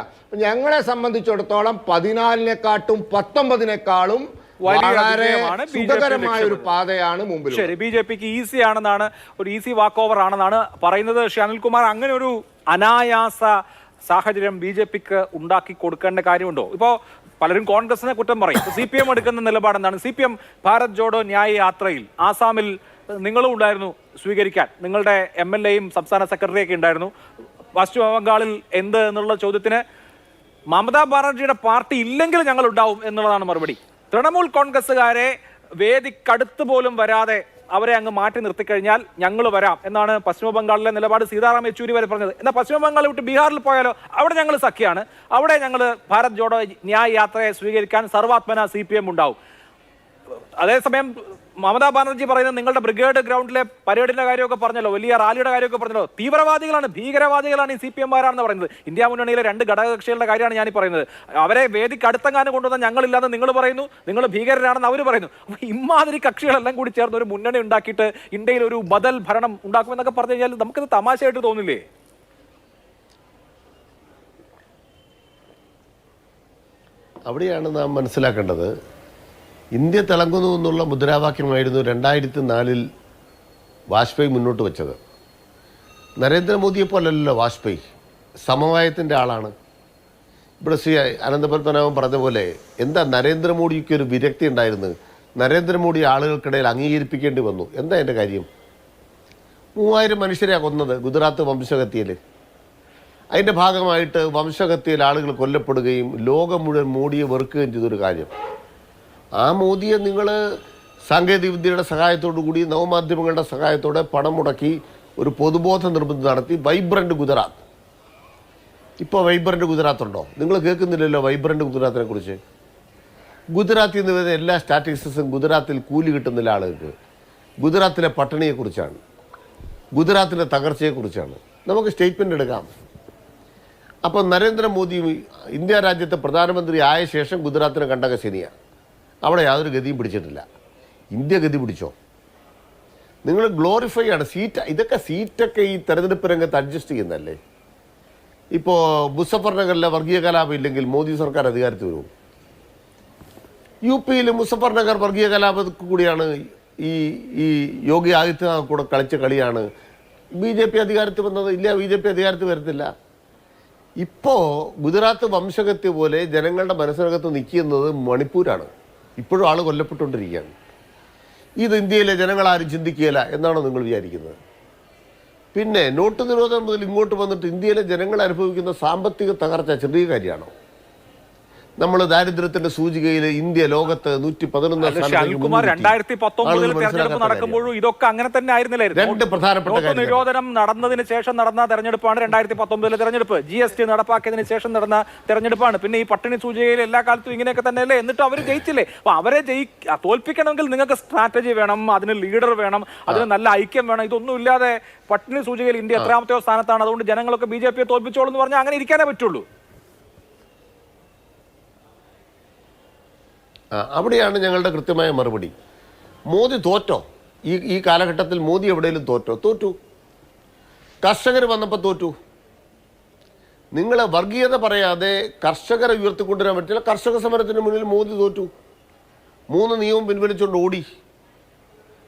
ഞങ്ങളെ സംബന്ധിച്ചിടത്തോളം 14-നെക്കാട്ടും 19-നെക്കാളും വളരെ സുഖകരമായ ഒരു പാതയാണ് മുമ്പിൽ. ശരി, ബി.ജെ.പിക്ക് ഈസി ആണെന്നാണ്, ഒരു ഈസി വാക്ക് ഓവർ ആണെന്നാണ് പറയുന്നത്. ശ്രീ അനിൽകുമാർ, അങ്ങനെ ഒരു അനായാസ സാഹചര്യം ബി.ജെ.പിക്ക് ഉണ്ടാക്കി കൊടുക്കേണ്ട കാര്യമുണ്ടോ? ഇപ്പോൾ പലരും കോൺഗ്രസിനെ കുറ്റം പറയും. CPM എടുക്കുന്ന നിലപാടെന്താണ്? CPM ഭാരത് ജോഡോ ന്യായ് യാത്രയിൽ ആസാമിൽ നിങ്ങളും ഉണ്ടായിരുന്നു സ്വീകരിക്കാൻ. നിങ്ങളുടെ MLA-യും സംസ്ഥാന സെക്രട്ടറിയൊക്കെ ഉണ്ടായിരുന്നു. പശ്ചിമ ബംഗാളിൽ എന്ത് എന്നുള്ള ചോദ്യത്തിന് മമതാ ബാനർജിയുടെ പാർട്ടി ഇല്ലെങ്കിൽ ഞങ്ങൾ ഉണ്ടാവും എന്നുള്ളതാണ് മറുപടി. തൃണമൂൽ കോൺഗ്രസ്സുകാരെ വേദിക്കടുത്ത് പോലും വരാതെ അവരെ അങ്ങ് മാറ്റി നിർത്തിക്കഴിഞ്ഞാൽ ഞങ്ങൾ വരാം എന്നാണ് പശ്ചിമ ബംഗാളിലെ നിലപാട് സീതാറാം യെച്ചൂരി വരെ പറഞ്ഞത്. എന്നാൽ പശ്ചിമ ബംഗാൾ വിട്ട് ബീഹാറിൽ പോയാലോ? അവിടെ ഞങ്ങൾ സഖ്യമാണ്. അവിടെ ഞങ്ങൾ ഭാരത് ജോഡോ ന്യായ് യാത്രയെ സ്വീകരിക്കാൻ സർവാത്മന CPM ഉണ്ടാവും. അതേസമയം മമതാ ബാനർജി പറയുന്നത് നിങ്ങളുടെ ബ്രിഗേഡ് ഗ്രൗണ്ടിലെ പരേഡിന്റെ കാര്യമൊക്കെ പറഞ്ഞല്ലോ, വലിയ റാലിയുടെ കാര്യമൊക്കെ പറഞ്ഞല്ലോ. തീവ്രവാദികളാണ്, ഭീകരവാദികളാണ് ഈ CPM-മാരാണെന്ന് പറയുന്നത്. ഇന്ത്യ മുന്നണിയിലെ 2 ഘടകകക്ഷികളുടെ കാര്യമാണ് ഞാൻ പറയുന്നത്. അവരെ വേദിക്ക് അടുത്തെങ്ങാനും കൊണ്ടുവന്നാൽ ഞങ്ങളില്ലാന്ന് നിങ്ങൾ പറയുന്നു, നിങ്ങൾ ഭീകരരാണെന്ന് അവർ പറയുന്നു. അപ്പോൾ ഇമാതിരി കക്ഷികളെല്ലാം കൂടി ചേർന്ന് ഒരു മുന്നണി ഉണ്ടാക്കിയിട്ട് ഇന്ത്യയിൽ ഒരു ബദൽ ഭരണം ഉണ്ടാക്കുമെന്നൊക്കെ പറഞ്ഞു കഴിഞ്ഞാൽ നമുക്കിത് തമാശയായിട്ട് തോന്നില്ലേ? അവിടെയാണ് നാം മനസ്സിലാക്കേണ്ടത്. ഇന്ത്യ തിളങ്ങുന്നു എന്നുള്ള മുദ്രാവാക്യമായിരുന്നു 2004 വാജ്പേയി മുന്നോട്ട് വെച്ചത്. നരേന്ദ്രമോദിയെ പോലല്ലോ വാജ്പേയി, സമവായത്തിൻ്റെ ആളാണ്. ഇവിടെ ശ്രീ അനന്തപത്മനാഭൻ പറഞ്ഞ പോലെ എന്താ നരേന്ദ്രമോദിക്ക് ഒരു വിരക്തി ഉണ്ടായിരുന്നു? നരേന്ദ്രമോദി ആളുകൾക്കിടയിൽ അംഗീകരിപ്പിക്കേണ്ടി വന്നു. എന്താ എൻ്റെ കാര്യം? 3000 മനുഷ്യരെയാണ് കൊന്നത് ഗുജറാത്ത് വംശഹത്യയിൽ. അതിൻ്റെ ഭാഗമായിട്ട് വംശഹത്യയിൽ ആളുകൾ കൊല്ലപ്പെടുകയും ലോകം മുഴുവൻ മോഡിയെ വെറുക്കുകയും ചെയ്തൊരു കാര്യം. ആ മോദിയെ നിങ്ങൾ സാങ്കേതികവിദ്യയുടെ സഹായത്തോടു കൂടി നവമാധ്യമങ്ങളുടെ സഹായത്തോടെ പണം മുടക്കി ഒരു പൊതുബോധ നിർമ്മിതി നടത്തി വൈബ്രൻ്റ് ഗുജറാത്ത്. ഇപ്പോൾ വൈബ്രൻ്റ് ഗുജറാത്ത് ഉണ്ടോ? നിങ്ങൾ കേൾക്കുന്നില്ലല്ലോ വൈബ്രൻ്റ് ഗുജറാത്തിനെ കുറിച്ച്. ഗുജറാത്തിൽ നിന്ന് വരുന്ന എല്ലാ സ്റ്റാറ്റിസ്റ്റിക്സും ഗുജറാത്തിൽ കൂലി കിട്ടുന്നില്ല ആളുകൾക്ക്. ഗുജറാത്തിലെ പട്ടിണിയെക്കുറിച്ചാണ്, ഗുജറാത്തിലെ തകർച്ചയെക്കുറിച്ചാണ്. നമുക്ക് സ്റ്റേറ്റ്മെൻ്റ് എടുക്കാം. അപ്പോൾ നരേന്ദ്രമോദി ഇന്ത്യ രാജ്യത്തെ പ്രധാനമന്ത്രി ആയ ശേഷം ഗുജറാത്തിനെ കണ്ടക ശനിയാണ്. അവിടെ യാതൊരു ഗതിയും പിടിച്ചിട്ടില്ല. ഇന്ത്യ ഗതി പിടിച്ചോ? നിങ്ങൾ ഗ്ലോറിഫൈ ആണ് സീറ്റ്. ഇതൊക്കെ സീറ്റൊക്കെ ഈ തെരഞ്ഞെടുപ്പ് രംഗത്ത് അഡ്ജസ്റ്റ് ചെയ്യുന്നതല്ലേ. ഇപ്പോൾ മുസഫർ നഗറിലെ വർഗീയ കലാപം ഇല്ലെങ്കിൽ മോദി സർക്കാർ അധികാരത്തിൽ വരും. UP-യിൽ മുസഫർ നഗർ വർഗീയ കലാപത്തിൽ കൂടിയാണ് ഈ യോഗി ആദിത്യനാഥ് കൂടെ കളിച്ച കളിയാണ് BJP അധികാരത്തിൽ വന്നത്. ഇല്ല, BJP അധികാരത്തിൽ വരത്തില്ല. ഇപ്പോൾ ഗുജറാത്ത് വംശഹത്യ പോലെ ജനങ്ങളുടെ മനസ്സിനകത്ത് നിൽക്കുന്നത് മണിപ്പൂരാണ്. ഇപ്പോഴും ആൾ കൊല്ലപ്പെട്ടുകൊണ്ടിരിക്കുകയാണ്. ഇത് ഇന്ത്യയിലെ ജനങ്ങളാരും ചിന്തിക്കുകയില്ല എന്നാണോ നിങ്ങൾ വിചാരിക്കുന്നത്? പിന്നെ നോട്ട് നിരോധനം മുതൽ ഇങ്ങോട്ട് വന്നിട്ട് ഇന്ത്യയിലെ ജനങ്ങൾ അനുഭവിക്കുന്ന സാമ്പത്തിക തകർച്ച ചെറിയ കാര്യമാണോ? നമ്മൾ ദാരിദ്ര്യത്തിന്റെ സൂചികയിൽ ഇന്ത്യ ലോകത്ത് 111 അനിൽകുമാർ 2019 തെരഞ്ഞെടുപ്പ് നടക്കുമ്പോഴും ഇതൊക്കെ അങ്ങനെ തന്നെ ആയിരുന്നില്ലായിരുന്നു. 2 പ്രധാനപ്പെട്ട നിരോധനം നടന്നതിന് ശേഷം നടന്ന തെരഞ്ഞെടുപ്പാണ് 2019 തെരഞ്ഞെടുപ്പ്. GST നടപ്പാക്കിയതിന് ശേഷം നടന്ന തെരഞ്ഞെടുപ്പാണ്. പിന്നെ ഈ പട്ടിണി സൂചികയിൽ എല്ലാ കാലത്തും ഇങ്ങനെയൊക്കെ തന്നെയല്ലേ? എന്നിട്ട് അവർ ജയിച്ചില്ലേ? അപ്പൊ അവരെ തോൽപ്പിക്കണമെങ്കിൽ നിങ്ങൾക്ക് സ്ട്രാറ്റജി വേണം, അതിന് ലീഡർ വേണം, അതിന് നല്ല ഐക്യം വേണം. ഇതൊന്നും ഇല്ലാതെ പട്ടിണി സൂചികയിൽ ഇന്ത്യ എത്രാമത്തെയോ സ്ഥാനത്താണ്, അതുകൊണ്ട് ജനങ്ങളൊക്കെ BJP-യെ തോൽപ്പിച്ചോളൂ എന്ന് പറഞ്ഞാൽ അങ്ങനെ ഇരിക്കാനേ പറ്റുള്ളൂ. അവിടെയാണ് ഞങ്ങളുടെ കൃത്യമായ മറുപടി. മോദി തോറ്റോ? ഈ കാലഘട്ടത്തിൽ മോദി എവിടെയെങ്കിലും തോറ്റു? കർഷകർ വന്നപ്പോൾ തോറ്റു. നിങ്ങൾ വർഗീയത പറയാതെ കർഷകരെ ഉയർത്തിക്കൊണ്ടുവരാൻ പറ്റില്ല. കർഷക സമരത്തിന് മുന്നിൽ മോദി തോറ്റു. 3 നിയമം പിൻവലിച്ചുകൊണ്ട് ഓടി.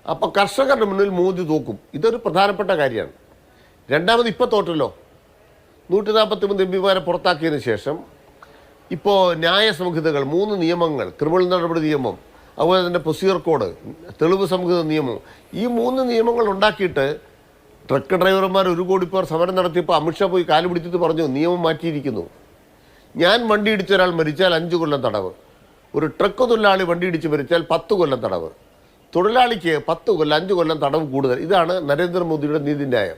അപ്പോൾ കർഷകരുടെ മുന്നിൽ മോദി തോക്കും. ഇതൊരു പ്രധാനപ്പെട്ട കാര്യമാണ്. രണ്ടാമത് ഇപ്പോൾ തോറ്റല്ലോ. 143 MP-മാരെ പുറത്താക്കിയതിന് ശേഷം ഇപ്പോൾ ന്യായ സംഹിതകൾ 3 നിയമങ്ങൾ, ക്രിമിനൽ നടപടി നിയമം, അതുപോലെ തന്നെ പ്രൊസീജിയർ കോഡ്, തെളിവ് സംഹിത നിയമം, ഈ 3 നിയമങ്ങൾ ഉണ്ടാക്കിയിട്ട് ട്രക്ക് ഡ്രൈവർമാർ 1 കോടി പേർ സമരം നടത്തിയപ്പോൾ അമിത്ഷാ പോയി കാല് പിടിച്ചിട്ട് പറഞ്ഞു നിയമം മാറ്റിയിരിക്കുന്നു. ഞാൻ വണ്ടി ഇടിച്ച ഒരാൾ മരിച്ചാൽ 5 കൊല്ലം തടവ്, ഒരു ട്രക്ക് തൊഴിലാളി വണ്ടി ഇടിച്ച് മരിച്ചാൽ 10 കൊല്ലം തടവ്, തൊഴിലാളിക്ക് 10 കൊല്ലം 5 കൊല്ലം തടവ് കൂടുതൽ. ഇതാണ് നരേന്ദ്രമോദിയുടെ നീതിന്യായം.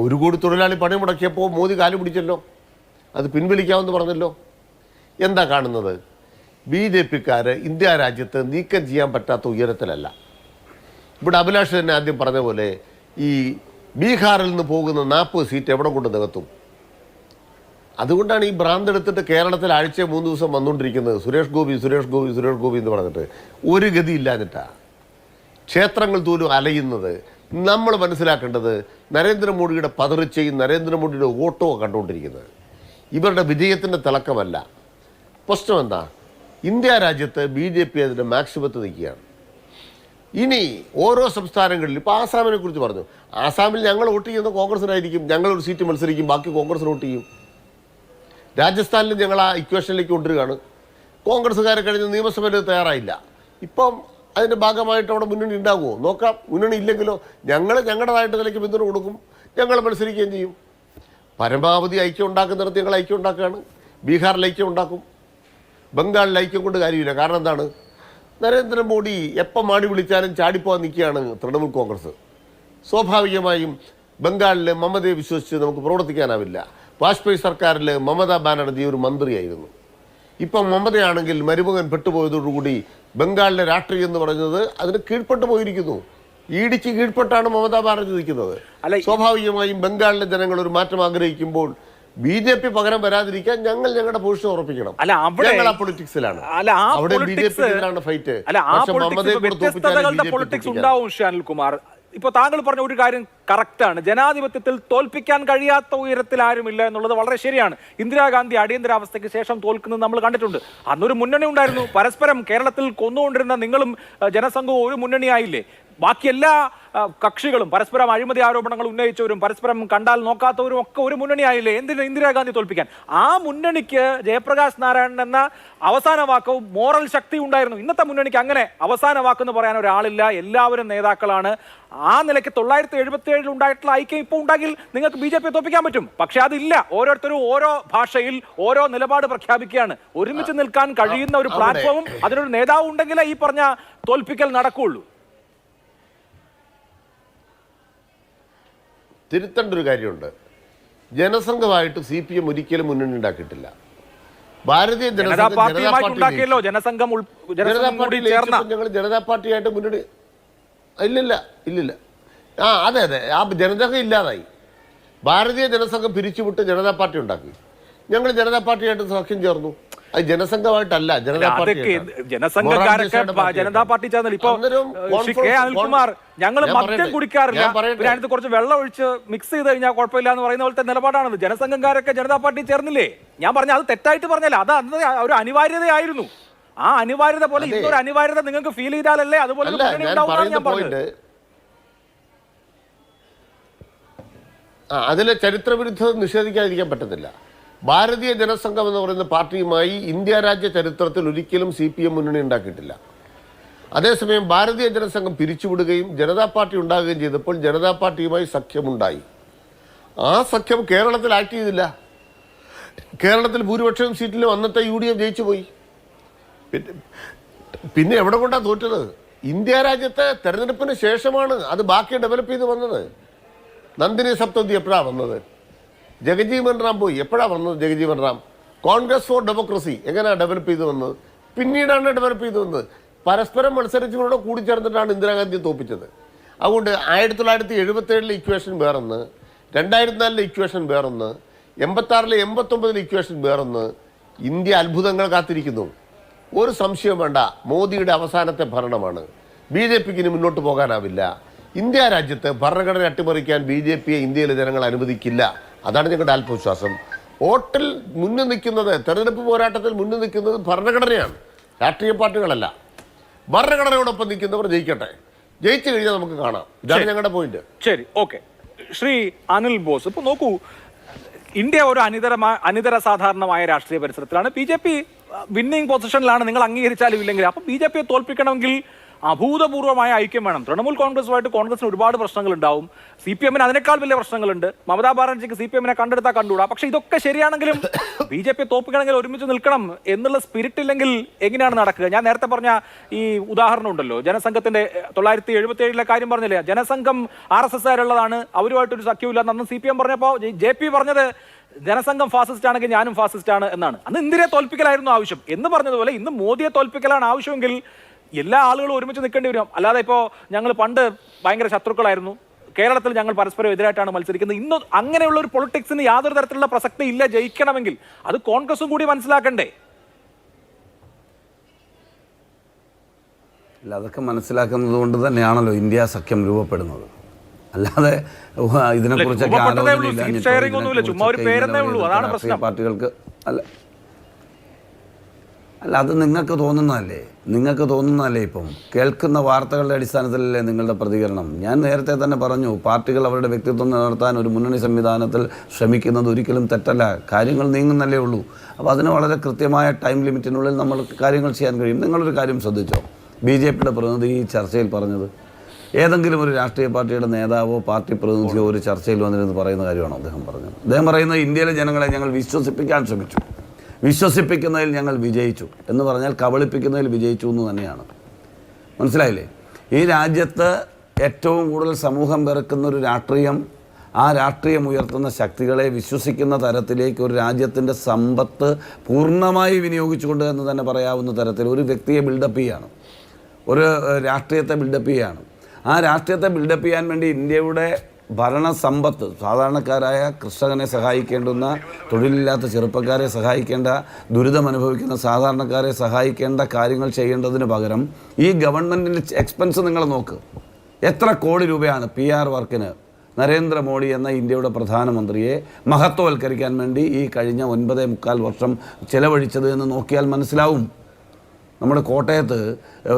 1 കോടി തൊഴിലാളി പണി മുടക്കിയപ്പോൾ മോദി കാലു പിടിച്ചല്ലോ, അത് പിൻവലിക്കാമെന്ന് പറഞ്ഞല്ലോ. എന്താ കാണുന്നത്? BJP-ക്കാർ ഇന്ത്യ രാജ്യത്ത് നീക്കം ചെയ്യാൻ പറ്റാത്ത ഉയരത്തിലല്ല. ഇവിടെ അഭിലാഷ് തന്നെ ആദ്യം പറഞ്ഞ പോലെ ഈ ബീഹാറിൽ നിന്ന് പോകുന്ന 40 സീറ്റ് എവിടെ കൊണ്ട് നികത്തും? അതുകൊണ്ടാണ് ഈ ഭ്രാന്തെടുത്തിട്ട് കേരളത്തിൽ ആഴ്ച 3 ദിവസം വന്നുകൊണ്ടിരിക്കുന്നത്. സുരേഷ് ഗോപി എന്ന് പറഞ്ഞിട്ട് ഒരു ഗതി ഇല്ലാഞ്ഞിട്ടാണ് ക്ഷേത്രങ്ങൾ തോലും അലയുന്നത്. നമ്മൾ മനസ്സിലാക്കേണ്ടത് നരേന്ദ്രമോദിയുടെ പതറിച്ചയും നരേന്ദ്രമോദിയുടെ ഓട്ടോ കണ്ടുകൊണ്ടിരിക്കുന്നത്. ഇവരുടെ വിജയത്തിൻ്റെ തിളക്കമല്ല. പ്രശ്നം എന്താ? ഇന്ത്യ രാജ്യത്ത് BJP അതിൻ്റെ മാക്സിമത്ത് നിൽക്കുകയാണ്. ഇനി ഓരോ സംസ്ഥാനങ്ങളിലും ഇപ്പോൾ ആസാമിനെ കുറിച്ച് പറഞ്ഞു. ആസാമിൽ ഞങ്ങൾ വോട്ട് ചെയ്യുന്ന കോൺഗ്രസിനായിരിക്കും, ഞങ്ങളൊരു സീറ്റ് മത്സരിക്കും, ബാക്കി കോൺഗ്രസിന് വോട്ട് ചെയ്യും. രാജസ്ഥാനിലും ഞങ്ങൾ ആ ഇക്വേഷനിലേക്ക് കൊണ്ടുവരികയാണ്. കോൺഗ്രസ്സുകാരെ കഴിഞ്ഞ നിയമസഭയിൽ തയ്യാറായില്ല. ഇപ്പം അതിൻ്റെ ഭാഗമായിട്ട് അവിടെ മുന്നണി ഉണ്ടാകുമോ നോക്കാം. മുന്നണി ഇല്ലെങ്കിലോ ഞങ്ങൾ ഞങ്ങളുടേതായിട്ട് നിലയ്ക്ക് പിന്തുണ കൊടുക്കും, ഞങ്ങൾ മത്സരിക്കുകയും ചെയ്യും. പരമാവധി ഐക്യം ഉണ്ടാക്കുന്നിടത്ത് ഞങ്ങൾ ഐക്യം ഉണ്ടാക്കുകയാണ്. ബീഹാറിൽ ഐക്യം ഉണ്ടാക്കും, ബംഗാളിൽ ഐക്യം കൊണ്ട് കാര്യമില്ല. കാരണം എന്താണ്? നരേന്ദ്രമോദി എപ്പം മാടി വിളിച്ചാലും ചാടിപ്പോകാൻ നിൽക്കുകയാണ് തൃണമൂൽ കോൺഗ്രസ്. സ്വാഭാവികമായും ബംഗാളിൽ മമതയെ വിശ്വസിച്ച് നമുക്ക് പ്രവർത്തിക്കാനാവില്ല. വാജ്പേയി സർക്കാരിൽ മമതാ ബാനർജി ഒരു മന്ത്രിയായിരുന്നു. ഇപ്പം മമതയാണെങ്കിൽ മരുമകൻ പെട്ടുപോയതോടുകൂടി ബംഗാളിലെ രാഷ്ട്രീയം എന്ന് പറയുന്നത് അതിന് കീഴ്പ്പെട്ടു പോയിരിക്കുന്നു. ഇടിച്ച് കീഴ്പ്പെട്ടാണ് മമതാ ബാനർജി നിൽക്കുന്നത്. സ്വാഭാവികമായും ബംഗാളിലെ ജനങ്ങൾ ഒരു മാറ്റം ആഗ്രഹിക്കുമ്പോൾ BJP പകരം വരാതിരിക്കാൻ ഞങ്ങൾ ഞങ്ങളുടെ പൊസിഷൻ ഉറപ്പിക്കണം. ഞങ്ങൾ ആ പൊളിറ്റിക്സിലാണ്. അവിടെ BJP-ക്കെതിരാണ് ഫൈറ്റ്. ഉണ്ടാവും അനിൽകുമാർ. ഇപ്പൊ താങ്കൾ പറഞ്ഞ ഒരു കാര്യം കറക്റ്റാണ്. ജനാധിപത്യത്തിൽ തോൽപ്പിക്കാൻ കഴിയാത്ത ഉയരത്തിൽ ആരുമില്ല എന്നുള്ളത് വളരെ ശരിയാണ്. ഇന്ദിരാഗാന്ധി അടിയന്തരാവസ്ഥയ്ക്ക് ശേഷം തോൽക്കുന്നത് നമ്മൾ കണ്ടിട്ടുണ്ട്. അന്നൊരു മുന്നണി ഉണ്ടായിരുന്നു. പരസ്പരം കേരളത്തിൽ കൊന്നുകൊണ്ടിരുന്ന നിങ്ങളും ജനസംഘവും ഒരു മുന്നണിയായില്ലേ? ബാക്കി എല്ലാ കക്ഷികളും പരസ്പരം അഴിമതി ആരോപണങ്ങൾ ഉന്നയിച്ചവരും പരസ്പരം കണ്ടാൽ നോക്കാത്തവരും ഒക്കെ ഒരു മുന്നണിയായില്ലേ? എന്തിന് ഇന്ദിരാഗാന്ധി തോൽപ്പിക്കാൻ? ആ മുന്നണിക്ക് ജയപ്രകാശ് നാരായണൻ എന്ന അവസാന വാക്കവും മോറൽ ശക്തി ഉണ്ടായിരുന്നു. ഇന്നത്തെ മുന്നണിക്ക് അങ്ങനെ അവസാന വാക്കെന്ന് പറയാൻ ഒരാളില്ല. എല്ലാവരും നേതാക്കളാണ്. ആ നിലയ്ക്ക് 1977 ഉണ്ടായിട്ടുള്ള ഐക്യം ഇപ്പോൾ ഉണ്ടെങ്കിൽ നിങ്ങൾക്ക് BJP തോൽപ്പിക്കാൻ പറ്റും. പക്ഷെ അതില്ല. ഓരോരുത്തരും ഓരോ ഭാഷയിൽ ഓരോ നിലപാട് പ്രഖ്യാപിക്കുകയാണ്. ഒരുമിച്ച് നിൽക്കാൻ കഴിയുന്ന ഒരു പ്ലാറ്റ്ഫോമും അതിനൊരു നേതാവ് ഉണ്ടെങ്കിലേ ഈ പറഞ്ഞ തോൽപ്പിക്കൽ നടക്കുകയുള്ളൂ. തിരുത്തേണ്ട ഒരു കാര്യമുണ്ട്. ജനസംഘമായിട്ട് CPM ഒരിക്കലും മുന്നണി ഉണ്ടാക്കിയിട്ടില്ല. ഭാരതീയ ജനതാ പാർട്ടിയായിട്ട് മുന്നണി ഇല്ലില്ല. അതെ ആ ജനസംഘം ഇല്ലാതായി. ഭാരതീയ ജനസംഘം പിരിച്ചുവിട്ട് ജനതാ പാർട്ടി ഉണ്ടാക്കി. ഞങ്ങൾ ജനതാ പാർട്ടിയായിട്ട് സഖ്യം ചേർന്നു. അത് ജനസംഘമായിട്ടല്ല, ജനതാ ജനതാ പാർട്ടി ചേർന്നില്ല. ഇപ്പൊ അനിൽകുമാർ, ഞങ്ങൾ മദ്യം കുടിക്കാറില്ല, അതിനകത്ത് കുറച്ച് വെള്ളം ഒഴിച്ച് മിക്സ് ചെയ്ത് കഴിഞ്ഞാൽ കുഴപ്പമില്ല എന്ന് പറയുന്ന പോലത്തെ നിലപാടാണത്. ജനസംഘക്കാരൊക്കെ ജനതാ പാർട്ടി ചേർന്നില്ലേ? ഞാൻ പറഞ്ഞ അത് തെറ്റായിട്ട് പറഞ്ഞല്ല, അത് അന്ന് ഒരു അനിവാര്യതയായിരുന്നു. ആ അനിവാര്യത പോലെ ഇന്നൊരു അനിവാര്യത നിങ്ങൾക്ക് ഫീൽ ചെയ്താലല്ലേ അതുപോലെ അതിലെ ചരിത്രവിരുദ്ധത നിഷേധിക്കാതിരിക്കാൻ പറ്റത്തില്ല. ഭാരതീയ ജനസംഘം എന്ന് പറയുന്ന പാർട്ടിയുമായി ഇന്ത്യ രാജ്യ ചരിത്രത്തിൽ ഒരിക്കലും CPM മുന്നണി ഉണ്ടാക്കിയിട്ടില്ല. അതേസമയം ഭാരതീയ ജനസംഘം പിരിച്ചുവിടുകയും ജനതാ പാർട്ടി ഉണ്ടാകുകയും ചെയ്തപ്പോൾ ജനതാ പാർട്ടിയുമായി സഖ്യമുണ്ടായി. ആ സഖ്യം കേരളത്തിൽ ആക്ട് ചെയ്തില്ല. കേരളത്തിൽ ഭൂരിപക്ഷം സീറ്റിലും അന്നത്തെ UDF ജയിച്ചു പോയി. പിന്നെ എവിടെ കൊണ്ടാണ് തോറ്റത്? ഇന്ത്യ രാജ്യത്തെ തെരഞ്ഞെടുപ്പിന് ശേഷമാണ് അത് ബാക്കി ഡെവലപ്പ് ചെയ്ത് വന്നത്. നന്ദിനി സപ്തതി എപ്പോഴാണ് വന്നത്? ജഗജീവൻ റാം പോയി. എപ്പോഴാണ് വന്നത് ജഗജീവൻ റാം? കോൺഗ്രസ് ഫോർ ഡെമോക്രസി എങ്ങനെയാണ് ഡെവലപ്പ് ചെയ്ത് വന്നത്? പിന്നീടാണ് ഡെവലപ്പ് ചെയ്ത് വന്നത്. പരസ്പരം മത്സരിച്ചുകൂടെ കൂടിച്ചേർന്നിട്ടാണ് ഇന്ദിരാഗാന്ധിയെ തോപ്പിച്ചത്. അതുകൊണ്ട് 1977 ഇക്വേഷൻ വേറൊന്ന്, 2004 ഇക്വേഷൻ വേറൊന്ന്, 86 89 ഇക്വേഷൻ വേറൊന്ന്. ഇന്ത്യ അത്ഭുതങ്ങൾ കാത്തിരിക്കുന്നു. ഒരു സംശയം വേണ്ട, മോദിയുടെ അവസാനത്തെ ഭരണമാണ്. BJPക്ക് ഇനി മുന്നോട്ട് പോകാനാവില്ല. ഇന്ത്യ രാജ്യത്ത് ഭരണഘടന അട്ടിമറിക്കാൻ BJPയെ ഇന്ത്യയിലെ ജനങ്ങൾ അനുവദിക്കില്ല. അതാണ് ഞങ്ങളുടെ ആത്മവിശ്വാസം. വോട്ടിൽ മുന്നിൽ നിൽക്കുന്നത്, തെരഞ്ഞെടുപ്പ് പോരാട്ടത്തിൽ മുന്നിൽ നിൽക്കുന്നത് ഭരണഘടനയാണ്, രാഷ്ട്രീയ പാർട്ടികളല്ല. ഭരണഘടനയോടൊപ്പം നിൽക്കുന്നവർ ജയിക്കട്ടെ. ജയിച്ചു കഴിഞ്ഞാൽ നമുക്ക് കാണാം. ഇതാണ് ഞങ്ങളുടെ പോയിന്റ്. ശരി, ഓക്കെ. ശ്രീ അനിൽ ബോസ്, ഇപ്പൊ നോക്കൂ, ഇന്ത്യ ഒരു അനിതര സാധാരണമായ രാഷ്ട്രീയ പരിസരത്തിലാണ്. BJP വിന്നിംഗ് പൊസിഷനിലാണ്, നിങ്ങൾ അംഗീകരിച്ചാലും ഇല്ലെങ്കിൽ. അപ്പൊ BJPയെ തോൽപ്പിക്കണമെങ്കിൽ അഭൂതപൂർവമായ ഐക്യം വേണം. തൃണമൂൽ കോൺഗ്രസുമായിട്ട് കോൺഗ്രസിന് ഒരുപാട് പ്രശ്നങ്ങൾ ഉണ്ടാവും, CPM അതിനേക്കാൾ വലിയ പ്രശ്നങ്ങളുണ്ട്, മമതാ ബാനർജിക്ക് CPM കണ്ടെടുത്താൽ കണ്ടുകൂടാ. പക്ഷെ ഇതൊക്കെ ശരിയാണെങ്കിലും BJP തോപ്പിക്കണമെങ്കിൽ ഒരുമിച്ച് നിൽക്കണം എന്നുള്ള സ്പിരിറ്റ് ഇല്ലെങ്കിൽ എങ്ങനെയാണ് നടക്കുക? ഞാൻ നേരത്തെ പറഞ്ഞ ഈ ഉദാഹരണം ഉണ്ടല്ലോ, ജനസംഘത്തിന്റെ 1977 കാര്യം പറഞ്ഞില്ലേ, ജനസംഘം RSS ഉള്ളതാണ്, അവരുമായിട്ടൊരു സഖ്യമില്ല. അന്ന് CPM പറഞ്ഞപ്പോൾ JP പറഞ്ഞത് ജനസംഘം ഫാസിസ്റ്റ് ആണെങ്കിൽ ഞാനും ഫാസിസ്റ്റ് ആണ് എന്നാണ്. അന്ന് ഇന്ദിരയെ തോൽപ്പിക്കലായിരുന്നു ആവശ്യം എന്ന് പറഞ്ഞതുപോലെ ഇന്ന് മോദിയെ തോൽപ്പിക്കലാണ് ആവശ്യമെങ്കിൽ എല്ലാ ആളുകളും ഒരുമിച്ച് നിൽക്കേണ്ടി വരും. അല്ലാതെ ഇപ്പോൾ ഞങ്ങൾ പണ്ട് ഭയങ്കര ശത്രുക്കളായിരുന്നു, കേരളത്തിൽ ഞങ്ങൾ പരസ്പരം എതിരായിട്ടാണ് മത്സരിക്കുന്നത്, ഇന്ന് അങ്ങനെയുള്ള ഒരു പൊളിറ്റിക്സിന് യാതൊരു തരത്തിലുള്ള പ്രസക്തി ഇല്ല ജയിക്കണമെങ്കിൽ. അത് കോൺഗ്രസും കൂടി മനസ്സിലാക്കണ്ടേ? അല്ല, അതൊക്കെ മനസ്സിലാക്കുന്നത് കൊണ്ട് തന്നെയാണല്ലോ ഇന്ത്യ സഖ്യം രൂപപ്പെടുന്നത്. അല്ലാതെ ഇതിനെക്കുറിച്ചൊക്കെ പാർട്ടികൾക്ക് അല്ല, അത് നിങ്ങൾക്ക് തോന്നുന്നതല്ലേ ഇപ്പം കേൾക്കുന്ന വാർത്തകളുടെ അടിസ്ഥാനത്തിലല്ലേ നിങ്ങളുടെ പ്രതികരണം? ഞാൻ നേരത്തെ തന്നെ പറഞ്ഞു, പാർട്ടികൾ അവരുടെ വ്യക്തിത്വം നിലനിർത്താൻ ഒരു മുന്നണി സംവിധാനത്തിൽ ശ്രമിക്കുന്നത് ഒരിക്കലും തെറ്റല്ല. കാര്യങ്ങൾ നീങ്ങുന്നല്ലേ ഉള്ളൂ. അപ്പോൾ അതിന് വളരെ കൃത്യമായ ടൈം ലിമിറ്റിനുള്ളിൽ നമ്മൾ കാര്യങ്ങൾ ചെയ്യാൻ കഴിയും. നിങ്ങളൊരു കാര്യം ശ്രദ്ധിച്ചോ, BJPയുടെ പ്രതിനിധി ഈ ചർച്ചയിൽ പറഞ്ഞത് ഏതെങ്കിലും ഒരു രാഷ്ട്രീയ പാർട്ടിയുടെ നേതാവോ പാർട്ടി പ്രതിനിധിയോ ഒരു ചർച്ചയിൽ വന്നിരുന്ന് പറയുന്ന കാര്യമാണോ അദ്ദേഹം പറഞ്ഞത്? അദ്ദേഹം പറയുന്നത് ഇന്ത്യയിലെ ജനങ്ങളെ ഞങ്ങൾ വിശ്വസിപ്പിക്കാൻ ശ്രമിച്ചു, വിശ്വസിപ്പിക്കുന്നതിൽ ഞങ്ങൾ വിജയിച്ചു എന്ന് പറഞ്ഞാൽ കബളിപ്പിക്കുന്നതിൽ വിജയിച്ചു എന്ന് തന്നെയാണ്. മനസ്സിലായില്ലേ? ഈ രാജ്യത്ത് ഏറ്റവും കൂടുതൽ സമൂഹം വെറുക്കുന്ന ഒരു രാഷ്ട്രീയം, ആ രാഷ്ട്രീയം ഉയർത്തുന്ന ശക്തികളെ വിശ്വസിക്കുന്ന തരത്തിലേക്ക് ഒരു രാജ്യത്തിൻ്റെ സമ്പത്ത് പൂർണ്ണമായി വിനിയോഗിച്ചുകൊണ്ട് എന്ന് തന്നെ പറയാവുന്ന തരത്തിൽ ഒരു വ്യക്തിയെ ബിൽഡപ്പ് ചെയ്യുകയാണ്, ഒരു രാഷ്ട്രീയത്തെ ബിൽഡപ്പ് ചെയ്യുകയാണ്. ആ രാഷ്ട്രീയത്തെ ബിൽഡപ്പ് ചെയ്യാൻ വേണ്ടി ഇന്ത്യയുടെ ഭരണസമ്പത്ത്, സാധാരണക്കാരായ കർഷകനെ സഹായിക്കേണ്ടുന്ന, തൊഴിലില്ലാത്ത ചെറുപ്പക്കാരെ സഹായിക്കേണ്ട, ദുരിതം അനുഭവിക്കുന്ന സാധാരണക്കാരെ സഹായിക്കേണ്ട കാര്യങ്ങൾ ചെയ്യേണ്ടതിന് പകരം ഈ ഗവൺമെൻറ്റിൻ്റെ എക്സ്പെൻസ് നിങ്ങൾ നോക്ക്. എത്ര കോടി രൂപയാണ് PR വർക്കിന് നരേന്ദ്രമോദി എന്ന ഇന്ത്യയുടെ പ്രധാനമന്ത്രിയെ മഹത്വവൽക്കരിക്കാൻ വേണ്ടി ഈ കഴിഞ്ഞ 9.25 വർഷം ചെലവഴിച്ചത് എന്ന് നോക്കിയാൽ മനസ്സിലാവും. നമ്മുടെ കോട്ടയത്ത്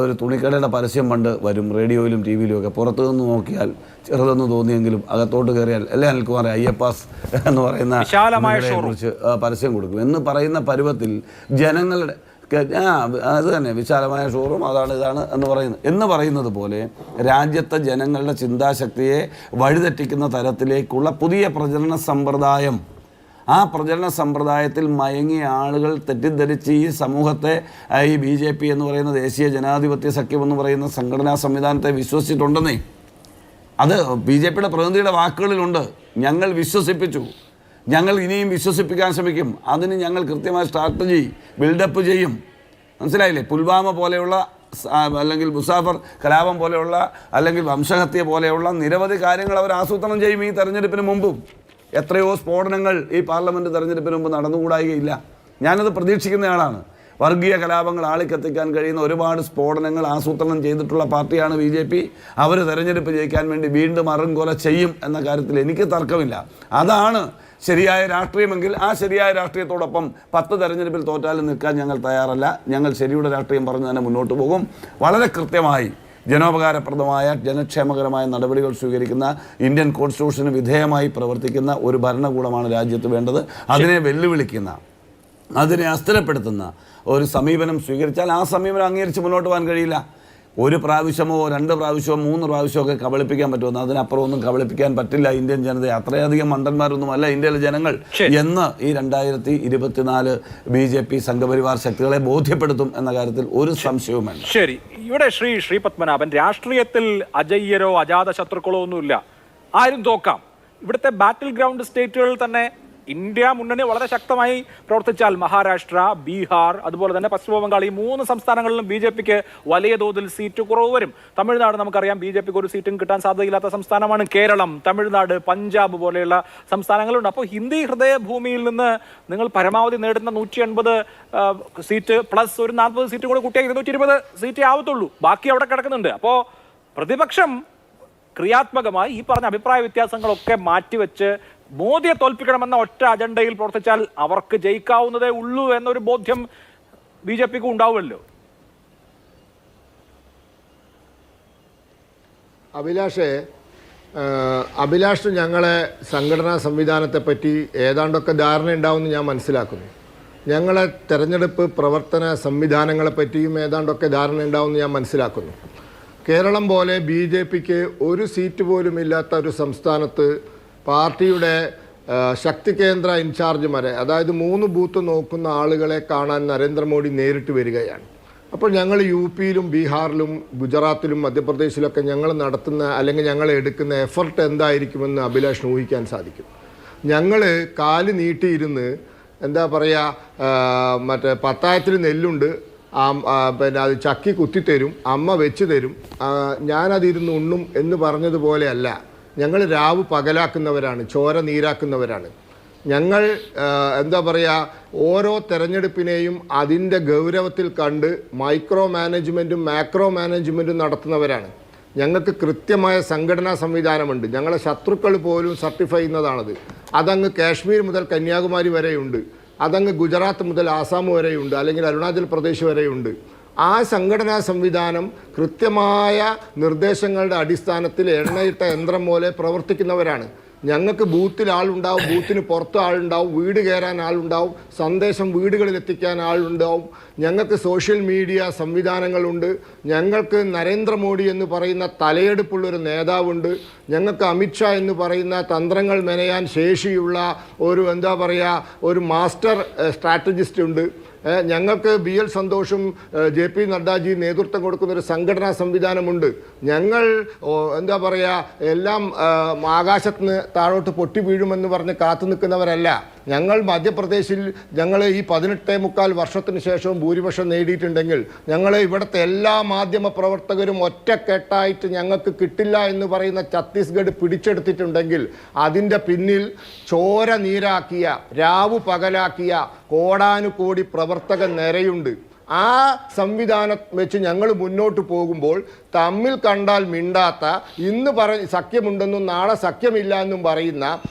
ഒരു തുണിക്കടയുടെ പരസ്യം പണ്ട് വരും, റേഡിയോയിലും TV യിലും ഒക്കെ. പുറത്തു നിന്ന് നോക്കിയാൽ ചെറുതെന്ന് തോന്നിയെങ്കിലും അകത്തോട്ട് കയറിയാൽ അല്ലേ അനിൽകുമാർ അയ്യപ്പാസ് എന്ന് പറയുന്ന കുറിച്ച് പരസ്യം കൊടുക്കും എന്ന് പറയുന്ന പരുവത്തിൽ ജനങ്ങളുടെ അത് തന്നെ വിശാലമായ ഷോറൂം ഇതാണ് എന്ന് പറയുന്നത് പോലെ രാജ്യത്തെ ജനങ്ങളുടെ ചിന്താശക്തിയെ വഴിതെറ്റിക്കുന്ന തരത്തിലേക്കുള്ള പുതിയ പ്രചരണ സമ്പ്രദായം, ആ പ്രചരണ സമ്പ്രദായത്തിൽ മയങ്ങിയ ആളുകൾ തെറ്റിദ്ധരിച്ച് ഈ സമൂഹത്തെ ഈ BJP എന്ന് പറയുന്ന ദേശീയ ജനാധിപത്യ സഖ്യം എന്ന് പറയുന്ന സംഘടനാ സംവിധാനത്തെ വിശ്വസിച്ചിട്ടുണ്ടെന്നേ. അത് BJPയുടെ പ്രതിനിധിയുടെ വാക്കുകളിലുണ്ട്. ഞങ്ങൾ വിശ്വസിപ്പിച്ചു, ഞങ്ങൾ ഇനിയും വിശ്വസിപ്പിക്കാൻ ശ്രമിക്കും, അതിന് ഞങ്ങൾ കൃത്യമായ സ്ട്രാറ്റജി ബിൽഡപ്പ് ചെയ്യും. മനസ്സിലായില്ലേ? പുൽവാമ പോലെയുള്ള അല്ലെങ്കിൽ മുസാഫർ കലാപം പോലെയുള്ള അല്ലെങ്കിൽ വംശഹത്യ പോലെയുള്ള നിരവധി കാര്യങ്ങൾ അവർ ആസൂത്രണം ചെയ്യും ഈ തെരഞ്ഞെടുപ്പിന് മുമ്പും. എത്രയോ സ്ഫോടനങ്ങൾ ഈ പാർലമെൻറ്റ് തെരഞ്ഞെടുപ്പിന് മുമ്പ് നടന്നുകൂടായികയില്ല. ഞാനത് പ്രതീക്ഷിക്കുന്നയാളാണ്. വർഗീയ കലാപങ്ങൾ ആളിക്കത്തിക്കാൻ കഴിയുന്ന ഒരുപാട് സ്ഫോടനങ്ങൾ ആസൂത്രണം ചെയ്തിട്ടുള്ള പാർട്ടിയാണ് BJP. അവർ തെരഞ്ഞെടുപ്പ് ജയിക്കാൻ വേണ്ടി വീണ്ടും അറുംകൊല ചെയ്യും എന്ന കാര്യത്തിൽ എനിക്ക് തർക്കമില്ല. അതാണ് ശരിയായ രാഷ്ട്രീയമെങ്കിൽ ആ ശരിയായ രാഷ്ട്രീയത്തോടൊപ്പം 10 തെരഞ്ഞെടുപ്പിൽ തോറ്റാലും നിൽക്കാൻ ഞങ്ങൾ തയ്യാറല്ല. ഞങ്ങൾ ശരിയുടെ രാഷ്ട്രീയം പറഞ്ഞു തന്നെ മുന്നോട്ട് പോകും. വളരെ കൃത്യമായി ജനോപകാരപ്രദമായ ജനക്ഷേമകരമായ നടപടികൾ സ്വീകരിക്കുന്ന, ഇന്ത്യൻ കോൺസ്റ്റിറ്റ്യൂഷന് വിധേയമായി പ്രവർത്തിക്കുന്ന ഒരു ഭരണകൂടമാണ് രാജ്യത്ത് വേണ്ടത്. അതിനെ വെല്ലുവിളിക്കുന്ന, അതിനെ അസ്ഥിരപ്പെടുത്തുന്ന ഒരു സമീപനം സ്വീകരിച്ചാൽ ആ സമീപനം അംഗീകരിച്ച് മുന്നോട്ട് പോകാൻ കഴിയില്ല. ഒരു പ്രാവശ്യമോ 2 പ്രാവശ്യമോ 3 പ്രാവശ്യമോ ഒക്കെ കബളിപ്പിക്കാൻ പറ്റുമെന്ന്, അതിനപ്പുറം ഒന്നും കബളിപ്പിക്കാൻ പറ്റില്ല ഇന്ത്യൻ ജനതയെ. അത്രയധികം മണ്ടന്മാരൊന്നുമല്ല ഇന്ത്യയിലെ ജനങ്ങൾ എന്ന് ഈ 2024 BJP സംഘപരിവാർ ശക്തികളെ ബോധ്യപ്പെടുത്തും എന്ന കാര്യത്തിൽ ഒരു സംശയവും വേണ്ട. ശരി, ഇവിടെ ശ്രീ പത്മനാഭൻ, രാഷ്ട്രീയത്തിൽ അജയ്യരോ അജാത ശത്രുക്കളോ ഒന്നുമില്ല, ആരും തോക്കാം. ഇവിടുത്തെ ബാറ്റിൽ ഗ്രൗണ്ട് സ്റ്റേറ്റുകളിൽ തന്നെ ഇന്ത്യ മുന്നണി വളരെ ശക്തമായി പ്രവർത്തിച്ചാൽ മഹാരാഷ്ട്ര, ബീഹാർ, അതുപോലെ തന്നെ പശ്ചിമ ബംഗാൾ, ഈ 3 സംസ്ഥാനങ്ങളിലും BJPക്ക് വലിയ തോതിൽ സീറ്റ് കുറവ് വരും. തമിഴ്നാട് നമുക്കറിയാം BJPക്ക് ഒരു സീറ്റും കിട്ടാൻ സാധ്യതയില്ലാത്ത സംസ്ഥാനമാണ്. കേരളം, തമിഴ്നാട്, പഞ്ചാബ് പോലെയുള്ള സംസ്ഥാനങ്ങളുണ്ട്. അപ്പോൾ ഹിന്ദി ഹൃദയഭൂമിയിൽ നിന്ന് നിങ്ങൾ പരമാവധി നേടുന്ന 180 സീറ്റ് പ്ലസ് ഒരു 40 സീറ്റ് കൂടെ കൂട്ടിയാൽ 220 സീറ്റേ ആവത്തുള്ളൂ. ബാക്കി അവിടെ കിടക്കുന്നുണ്ട്. അപ്പോൾ പ്രതിപക്ഷം ക്രിയാത്മകമായി ഈ പറഞ്ഞ അഭിപ്രായ വ്യത്യാസങ്ങളൊക്കെ മാറ്റിവെച്ച് മോദിയെ തോൽപ്പിക്കണമെന്ന ഒറ്റ അജണ്ടയിൽ പ്രവർത്തിച്ചാൽ അവർക്ക് ജയിക്കാവുന്നതേ ഉള്ളൂ എന്നൊരു ബോധ്യം BJPക്ക് ഉണ്ടാവുമല്ലോ. അഭിലാഷ് ഞങ്ങളെ സംഘടനാ സംവിധാനത്തെ പറ്റി ഏതാണ്ടൊക്കെ ധാരണ ഉണ്ടാവുമെന്ന് ഞാൻ മനസ്സിലാക്കുന്നു. ഞങ്ങളെ തെരഞ്ഞെടുപ്പ് പ്രവർത്തന സംവിധാനങ്ങളെ പറ്റിയും ഏതാണ്ടൊക്കെ ധാരണ ഉണ്ടാവുമെന്ന് ഞാൻ മനസ്സിലാക്കുന്നു. കേരളം പോലെ BJPക്ക് ഒരു സീറ്റ് പോലും ഇല്ലാത്ത ഒരു സംസ്ഥാനത്ത് പാർട്ടിയുടെ ശക്തി കേന്ദ്ര ഇൻചാർജുമാരെ, അതായത് 3 ബൂത്ത് നോക്കുന്ന ആളുകളെ കാണാൻ നരേന്ദ്രമോദി നേരിട്ട് വരികയാണ്. അപ്പോൾ ഞങ്ങൾ UPയിലും ബീഹാറിലും ഗുജറാത്തിലും മധ്യപ്രദേശിലൊക്കെ ഞങ്ങൾ നടത്തുന്ന അല്ലെങ്കിൽ ഞങ്ങൾ എടുക്കുന്ന എഫർട്ട് എന്തായിരിക്കുമെന്ന് അഭിലാഷിന് ഊഹിക്കാൻ സാധിക്കും. ഞങ്ങൾ കാല് നീട്ടിയിരുന്ന് എന്താ പറയുക, മറ്റേ പത്തായത്തിൽ നെല്ലുണ്ട്, പിന്നെ അത് ചക്കി കുത്തിത്തരും, അമ്മ വെച്ച് തരും, ഞാനതിരുന്ന് ഉണ്ണും എന്ന് പറഞ്ഞതുപോലെയല്ല. ഞങ്ങൾ രാവ് പകലാക്കുന്നവരാണ്, ചോര നീരാക്കുന്നവരാണ്. ഞങ്ങൾ എന്താ പറയുക, ഓരോ തെരഞ്ഞെടുപ്പിനെയും അതിൻ്റെ ഗൗരവത്തിൽ കണ്ട് മൈക്രോ മാനേജ്മെൻറ്റും മാക്രോ മാനേജ്മെൻറ്റും നടത്തുന്നവരാണ്. ഞങ്ങൾക്ക് കൃത്യമായ സംഘടനാ സംവിധാനമുണ്ട്. ഞങ്ങളെ ശത്രുക്കൾ പോലും സർട്ടിഫൈ ചെയ്യുന്നതാണത്. അതങ്ങ് കാശ്മീർ മുതൽ കന്യാകുമാരി വരെയുണ്ട്, അതങ്ങ് ഗുജറാത്ത് മുതൽ ആസാം വരെയുണ്ട്, അല്ലെങ്കിൽ അരുണാചൽ പ്രദേശ് വരെയുണ്ട്. ആ സംഘടനാ സംവിധാനം കൃത്യമായ നിർദ്ദേശങ്ങളുടെ അടിസ്ഥാനത്തിൽ എണ്ണയിട്ട യന്ത്രം പോലെ പ്രവർത്തിക്കുന്നവരാണ്. ഞങ്ങൾക്ക് ബൂത്തിൽ ആളുണ്ടാവും, ബൂത്തിന് പുറത്ത് ആളുണ്ടാവും, വീട് കയറാൻ ആളുണ്ടാവും, സന്ദേശം വീടുകളിൽ എത്തിക്കാൻ ആളുണ്ടാവും. ഞങ്ങൾക്ക് സോഷ്യൽ മീഡിയ സംവിധാനങ്ങളുണ്ട്. ഞങ്ങൾക്ക് നരേന്ദ്രമോദി എന്ന് പറയുന്ന തലയെടുപ്പുള്ളൊരു നേതാവുണ്ട്. ഞങ്ങൾക്ക് അമിത്ഷാ എന്ന് പറയുന്ന തന്ത്രങ്ങൾ മെനയാൻ ശേഷിയുള്ള ഒരു എന്താ പറയുക, ഒരു മാസ്റ്റർ സ്ട്രാറ്റജിസ്റ്റ് ഉണ്ട്. ഞങ്ങൾക്ക് BL സന്തോഷും JP നഡ്ഡാജി നേതൃത്വം കൊടുക്കുന്ന ഒരു സംഘടനാ സംവിധാനമുണ്ട്. ഞങ്ങൾ എന്താ പറയുക, എല്ലാം ആകാശത്ത് നിന്ന് താഴോട്ട് പൊട്ടി വീഴുമെന്ന് പറഞ്ഞ് കാത്തു നിൽക്കുന്നവരല്ല. ഞങ്ങൾ മധ്യപ്രദേശിൽ ഞങ്ങൾ ഈ 18.25 വർഷത്തിന് ശേഷവും ഭൂരിപക്ഷം നേടിയിട്ടുണ്ടെങ്കിൽ ഞങ്ങൾ ഇവിടുത്തെ എല്ലാ മാധ്യമ പ്രവർത്തകരും ഒറ്റക്കെട്ടായിട്ട് ഞങ്ങൾക്ക് കിട്ടില്ല എന്ന് പറയുന്ന ഛത്തീസ്ഗഡ് പിടിച്ചെടുത്തിട്ടുണ്ടെങ്കിൽ അതിൻ്റെ പിന്നിൽ ചോര നീരാക്കിയ, രാവു പകലാക്കിയ കോടാനുകോടി പ്രവർത്തക നിരയുണ്ട്. ആ സംവിധാനം വെച്ച് ഞങ്ങൾ മുന്നോട്ട് പോകുമ്പോൾ തമ്മിൽ കണ്ടാൽ മിണ്ടാത്ത, ഇന്ന് സഖ്യമുണ്ടെന്നും നാളെ സഖ്യമില്ല എന്നും പറയുന്ന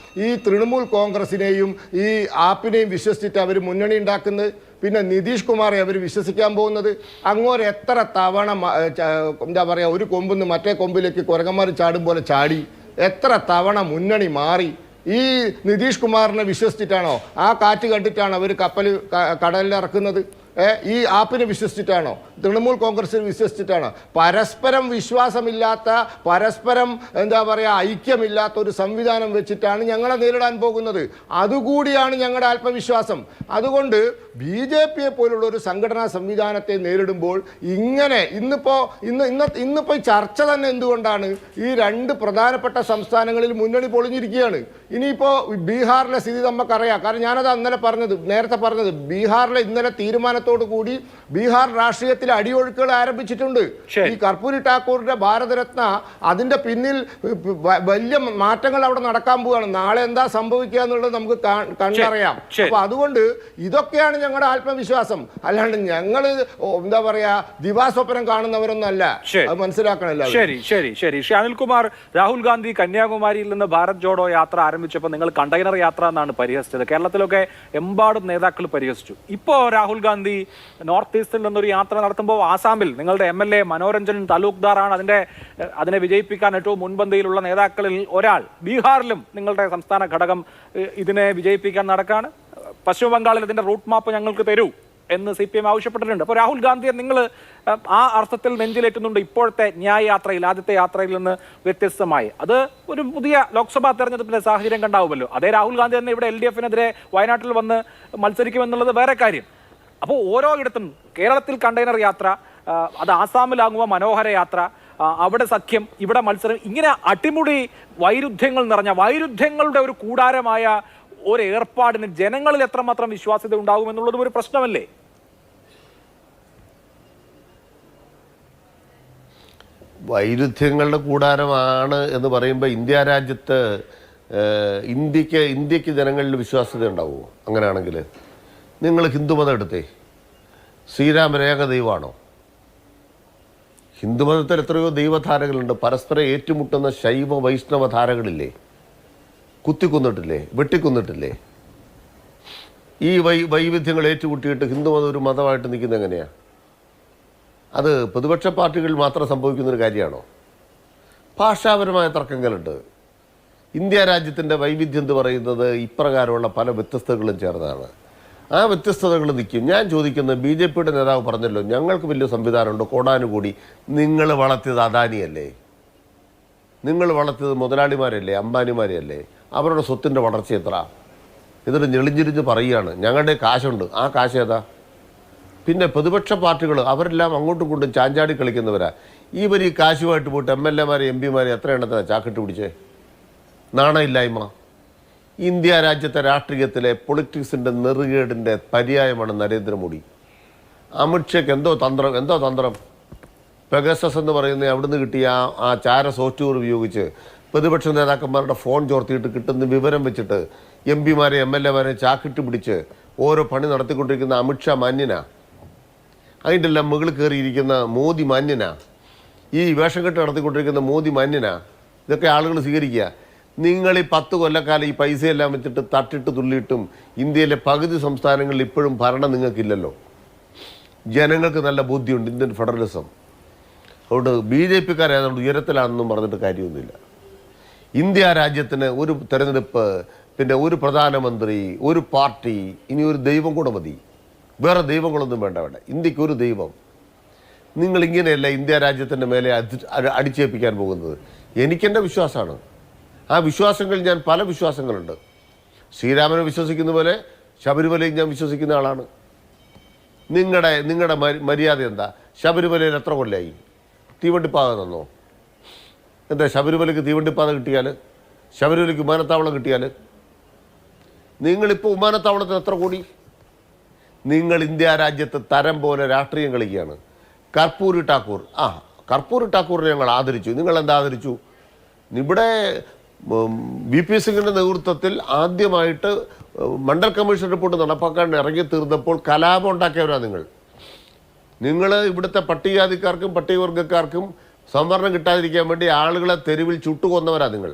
ഈ തൃണമൂൽ കോൺഗ്രസിനെയും ഈ ആപ്പിനെയും വിശ്വസിച്ചിട്ട് അവർ മുന്നണി ഉണ്ടാക്കുന്നത്. പിന്നെ നിതീഷ് കുമാറെ അവർ വിശ്വസിക്കാൻ പോകുന്നത്. അങ്ങോട്ട് എത്ര തവണ എന്താ പറയുക, ഒരു കൊമ്പിന്ന് മറ്റേ കൊമ്പിലേക്ക് കുരങ്ങന്മാർ ചാടും പോലെ ചാടി, എത്ര തവണ മുന്നണി മാറി. ഈ നിതീഷ് കുമാറിനെ വിശ്വസിച്ചിട്ടാണോ, ആ കാറ്റ് കണ്ടിട്ടാണോ അവർ കപ്പൽ കടലിൽ ഇറക്കുന്നത്? ഈ ആപ്പിനെ വിശ്വസിച്ചിട്ടാണോ, തൃണമൂൽ കോൺഗ്രസിനെ വിശ്വസിച്ചിട്ടാണോ? പരസ്പരം വിശ്വാസമില്ലാത്ത, പരസ്പരം എന്താ പറയുക ഐക്യമില്ലാത്ത ഒരു സംവിധാനം വെച്ചിട്ടാണ് ഞങ്ങളെ നേരിടാൻ പോകുന്നത്. അതുകൂടിയാണ് ഞങ്ങളുടെ ആത്മവിശ്വാസം. അതുകൊണ്ട് BJPയെ പോലുള്ള ഒരു സംഘടനാ സംവിധാനത്തെ നേരിടുമ്പോൾ ഇങ്ങനെ ഇന്നിപ്പോൾ ചർച്ച തന്നെ എന്തുകൊണ്ടാണ്, ഈ 2 പ്രധാനപ്പെട്ട സംസ്ഥാനങ്ങളിൽ മുന്നണി പൊളിഞ്ഞിരിക്കുകയാണ്. ഇനിയിപ്പോൾ ബീഹാറിലെ സ്ഥിതി നമുക്കറിയാം. കാരണം ഞാനത് നേരത്തെ പറഞ്ഞത് ബീഹാറിലെ ഇന്നലെ തീരുമാനത്തോടു കൂടി ബീഹാർ രാഷ്ട്രീയത്തിൽ അടിയൊഴുക്കുകൾ ആരംഭിച്ചിട്ടുണ്ട്. ഈ കർപ്പൂരി ഠാക്കൂറിന്റെ ഭാരതരത്ന, അതിന്റെ പിന്നിൽ വലിയ മാറ്റങ്ങൾ അവിടെ നടക്കാൻ പോവുകയാണ്. നാളെ എന്താ സംഭവിക്കുക എന്നുള്ളത് നമുക്ക് കണ്ടറിയാം. അപ്പൊ അതുകൊണ്ട് ഇതൊക്കെയാണ് ഞങ്ങളുടെ ആത്മവിശ്വാസം. അല്ലാണ്ട് ഞങ്ങൾ എന്താ പറയാ ദിവാസ്വപ്നം കാണുന്നവരൊന്നും അല്ല. അത് മനസ്സിലാക്കണല്ലോ. ശരി ശരി ശരി ശ്രീ അനിൽകുമാർ, രാഹുൽ ഗാന്ധി കന്യാകുമാരിയിൽ നിന്ന് ഭാരത് ജോഡോ യാത്ര ആരംഭിച്ചപ്പോൾ നിങ്ങൾ കണ്ടെയ്നർ യാത്ര എന്നാണ് പരിഹസിച്ചത്. കേരളത്തിലൊക്കെ എമ്പാടും നേതാക്കൾ പരിഹസിച്ചു. ഇപ്പോൾ രാഹുൽ ഗാന്ധി നോർത്ത് ഈസ്റ്റിൽ നിന്നൊരു യാത്ര നടത്തുമ്പോൾ ആസാമിൽ നിങ്ങളുടെ MLA മനോരഞ്ജൻ താലൂക്ക്ദാറാണ് അതിനെ വിജയിപ്പിക്കാൻ ഏറ്റവും മുൻപന്തിയിലുള്ള നേതാക്കളിൽ ഒരാൾ. ബീഹാറിലും നിങ്ങളുടെ സംസ്ഥാന ഘടകം ഇതിനെ വിജയിപ്പിക്കാൻ നടക്കാണ്. പശ്ചിമ ബംഗാളിൽ ഇതിന്റെ റൂട്ട് മാപ്പ് ഞങ്ങൾക്ക് തരൂ എന്ന് CPM ആവശ്യപ്പെട്ടിട്ടുണ്ട്. അപ്പോൾ രാഹുൽ ഗാന്ധിയെ നിങ്ങൾ ആ അർത്ഥത്തിൽ നെഞ്ചിലേറ്റുന്നുണ്ട്. ഇപ്പോഴത്തെ ന്യായ യാത്രയിൽ, ആദ്യത്തെ യാത്രയിൽ നിന്ന് വ്യത്യസ്തമായി അത് ഒരു പുതിയ ലോക്സഭാ തെരഞ്ഞെടുപ്പിന്റെ സാഹചര്യം കണ്ടാവുമല്ലോ. അതേ രാഹുൽ ഗാന്ധി തന്നെ ഇവിടെ LDFനെതിരെ വയനാട്ടിൽ വന്ന് മത്സരിക്കുമെന്നുള്ളത് വേറെ കാര്യം. അപ്പോൾ ഓരോ ഇടത്തും കേരളത്തിൽ കണ്ടെയ്നർ യാത്ര, അത് ആസാമിലാകുമ്പോൾ മനോഹര യാത്ര, അവിടെ സഖ്യം, ഇവിടെ മത്സരം, ഇങ്ങനെ അടിമുടി വൈരുദ്ധ്യങ്ങൾ നിറഞ്ഞ വൈരുദ്ധ്യങ്ങളുടെ ഒരു കൂടാരമായ ഒരു ഏർപ്പാടിന് ജനങ്ങളിൽ എത്രമാത്രം വിശ്വാസ്യത ഉണ്ടാകുമെന്നുള്ളതും ഒരു പ്രശ്നമല്ലേ? വൈരുദ്ധ്യങ്ങളുടെ കൂടാരമാണ് എന്ന് പറയുമ്പോൾ ഇന്ത്യ രാജ്യത്ത് ഇന്ത്യക്ക് ജനങ്ങളിൽ വിശ്വാസ്യത ഉണ്ടാവുമോ? അങ്ങനെയാണെങ്കിൽ നിങ്ങൾ ഹിന്ദുമതം എടുത്തേ, ശ്രീരാമൻ ഏക ദൈവമാണോ? ഹിന്ദുമതത്തിൽ എത്രയോ ദൈവധാരകളുണ്ട്. പരസ്പരം ഏറ്റുമുട്ടുന്ന ശൈവ വൈഷ്ണവ ധാരകളില്ലേ? കുത്തിക്കൊന്നിട്ടില്ലേ? വെട്ടിക്കൊന്നിട്ടില്ലേ? ഈ വൈവിധ്യങ്ങൾ ഏറ്റുമുട്ടിയിട്ട് ഹിന്ദുമതം ഒരു മതമായിട്ട് നിൽക്കുന്നത് എങ്ങനെയാണ്? അത് പ്രതിപക്ഷ പാർട്ടികളിൽ മാത്രം സംഭവിക്കുന്നൊരു കാര്യമാണോ? ഭാഷാപരമായ തർക്കങ്ങളുണ്ട്. ഇന്ത്യ രാജ്യത്തിൻ്റെ വൈവിധ്യം എന്ന് പറയുന്നത് ഇപ്രകാരമുള്ള പല വ്യത്യസ്തതകളും ചേർന്നതാണ്. ആ വ്യത്യസ്തതകൾ നിൽക്കും. ഞാൻ ചോദിക്കുന്നത്, ബി ജെ പിയുടെ നേതാവ് പറഞ്ഞല്ലോ, ഞങ്ങൾക്ക് വലിയ സംവിധാനമുണ്ട്, കോടാനുകൂടി. നിങ്ങൾ വളർത്തിയത് അദാനിയല്ലേ? നിങ്ങൾ വളർത്തിയത് മുതലാളിമാരല്ലേ, അംബാനിമാരെയല്ലേ? അവരുടെ സ്വത്തിൻ്റെ വളർച്ച എത്ര? എന്നിട്ട് ഞെളിഞ്ഞിരിഞ്ഞ് പറയുകയാണ് ഞങ്ങളുടെ കാശുണ്ട്. ആ കാശ് ഏതാ? പിന്നെ പ്രതിപക്ഷ പാർട്ടികൾ അവരെല്ലാം അങ്ങോട്ടും ഇങ്ങോട്ടും ചാഞ്ചാടി കളിക്കുന്നവരാ. ഇവർ ഈ കാശുമായിട്ട് പോയിട്ട് MLA മാരെ MP മാരെ എത്ര എണ്ണത്തിനാണ് ചാക്കിട്ട് പിടിച്ചേ? നാണയില്ലായ്മ. ഇന്ത്യ രാജ്യത്തെ രാഷ്ട്രീയത്തിലെ പൊളിറ്റിക്സിൻ്റെ നെറുകേടിൻ്റെ പര്യായമാണ് നരേന്ദ്രമോദി. അമിത്ഷയ്ക്ക് എന്തോ തന്ത്രം പെഗസസ് എന്ന് പറയുന്ന അവിടുന്ന് കിട്ടിയ ആ ചാര സോഫ്റ്റ്വെയർ ഉപയോഗിച്ച് പ്രതിപക്ഷ നേതാക്കന്മാരുടെ ഫോൺ ചോർത്തിയിട്ട് കിട്ടുന്ന വിവരം വെച്ചിട്ട് MP മാരെ MLA മാരെ ചാക്കിട്ട് പിടിച്ച് ഓരോ പണി നടത്തിക്കൊണ്ടിരിക്കുന്ന അമിത്ഷാ മാന്യനാ? അതിൻ്റെ എല്ലാം മുകളിൽ കയറിയിരിക്കുന്ന മോദി മാന്യനാ? ഈ വേഷം കെട്ട് നടത്തിക്കൊണ്ടിരിക്കുന്ന മോദി മാന്യനാ? ഇതൊക്കെ ആളുകൾ സ്വീകരിക്കുക. നിങ്ങൾ ഈ 10 കൊല്ലക്കാലം ഈ പൈസയെല്ലാം വെച്ചിട്ട് തട്ടിട്ട് തുള്ളിയിട്ടും ഇന്ത്യയിലെ പകുതി സംസ്ഥാനങ്ങളിൽ ഇപ്പോഴും ഭരണം നിങ്ങൾക്കില്ലല്ലോ. ജനങ്ങൾക്ക് നല്ല ബുദ്ധിയുണ്ട് ഇന്ത്യൻ ഫെഡറലിസം. അതുകൊണ്ട് BJP-ക്കാരായതുകൊണ്ട് ഉയരത്തിലാണെന്നും പറഞ്ഞിട്ട് കാര്യമൊന്നുമില്ല. ഇന്ത്യ രാജ്യത്തിന് ഒരു തെരഞ്ഞെടുപ്പ്, പിന്നെ ഒരു പ്രധാനമന്ത്രി, ഒരു പാർട്ടി, ഇനി ഒരു ദൈവം കൂടെ മതി. വേറെ ദൈവങ്ങളൊന്നും വേണ്ട അവിടെ. ഇന്ത്യക്ക് ഒരു ദൈവം. നിങ്ങൾ ഇങ്ങനെയല്ല ഇന്ത്യ രാജ്യത്തിൻ്റെ മേലെ അടിച്ചേൽപ്പിക്കാൻ പോകുന്നത്. എനിക്കെൻ്റെ വിശ്വാസമാണ്. ആ വിശ്വാസങ്ങൾ ഞാൻ പല വിശ്വാസങ്ങളുണ്ട്. ശ്രീരാമനെ വിശ്വസിക്കുന്ന പോലെ ശബരിമലയിൽ ഞാൻ വിശ്വസിക്കുന്ന ആളാണ്. നിങ്ങളുടെ മര്യാദ എന്താ? ശബരിമലയിൽ എത്ര കൊല്ലമായി? തീവണ്ടിപ്പാത തന്നോ? എന്താ ശബരിമലയ്ക്ക് തീവണ്ടിപ്പാത കിട്ടിയാൽ, ശബരിമലയ്ക്ക് വിമാനത്താവളം കിട്ടിയാൽ? നിങ്ങളിപ്പോൾ വിമാനത്താവളത്തിന് എത്ര കോടി? നിങ്ങൾ ഇന്ത്യ രാജ്യത്ത് തരം പോലെ രാഷ്ട്രീയം കളിക്കുകയാണ്. കർപ്പൂരി ഠാക്കൂറിനെ ഞങ്ങൾ ആദരിച്ചു. നിങ്ങൾ എന്താ ആദരിച്ചു? ഇവിടെ VP സിംഗിൻ്റെ നേതൃത്വത്തിൽ ആദ്യമായിട്ട് മണ്ഡൽ കമ്മീഷൻ റിപ്പോർട്ട് നടപ്പാക്കാൻ ഇറങ്ങി തീർന്നപ്പോൾ കലാപം ഉണ്ടാക്കിയവരാണ് നിങ്ങൾ. ഇവിടുത്തെ പട്ടികജാതിക്കാർക്കും പട്ടികവർഗക്കാർക്കും സംവരണം കിട്ടാതിരിക്കാൻ വേണ്ടി ആളുകളെ തെരുവിൽ ചുട്ടുകൊന്നവരാണ് നിങ്ങൾ.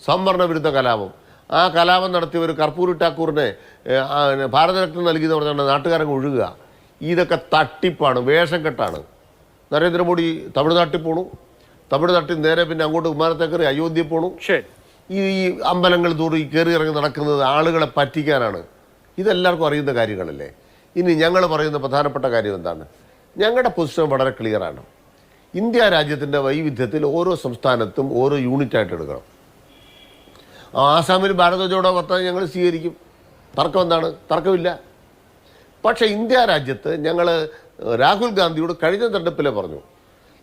സംവരണ വിരുദ്ധ കലാപം. ആ കലാപം നടത്തിയവർ കർപ്പൂരി ഠാക്കൂറിനെ ഭാരതരത്നം നൽകിയെന്ന് പറഞ്ഞാൽ നാട്ടുകാരങ്ങ് ഒഴുകുക. ഇതൊക്കെ തട്ടിപ്പാണ്, വേഷം കെട്ടാണ്. നരേന്ദ്രമോദി തമിഴ്നാട്ടിൽ പോണു, തമിഴ്നാട്ടിൽ നേരെ പിന്നെ അങ്ങോട്ട് വിമാനത്തെ കയറി അയോധ്യ പോണു. ഈ അമ്പലങ്ങൾ തോറും കയറി ഇറങ്ങി നടക്കുന്നത് ആളുകളെ പറ്റിക്കാനാണ്. ഇതെല്ലാവർക്കും അറിയുന്ന കാര്യങ്ങളല്ലേ. ഇനി ഞങ്ങൾ പറയുന്ന പ്രധാനപ്പെട്ട കാര്യം എന്താണ്? ഞങ്ങളുടെ പൊസിഷൻ വളരെ ക്ലിയറാണ്. ഇന്ത്യ രാജ്യത്തിൻ്റെ വൈവിധ്യത്തിൽ ഓരോ സംസ്ഥാനത്തും ഓരോ യൂണിറ്റായിട്ട് എടുക്കണം. ആസാമിൽ ഭാരത ജോഡോ വർത്തമാനം ഞങ്ങൾ സ്വീകരിക്കും. തർക്കം എന്താണ്? തർക്കമില്ല. പക്ഷേ ഇന്ത്യ രാജ്യത്ത് ഞങ്ങൾ രാഹുൽ ഗാന്ധിയോട് കഴിഞ്ഞ തെരഞ്ഞെടുപ്പിലെ പറഞ്ഞു,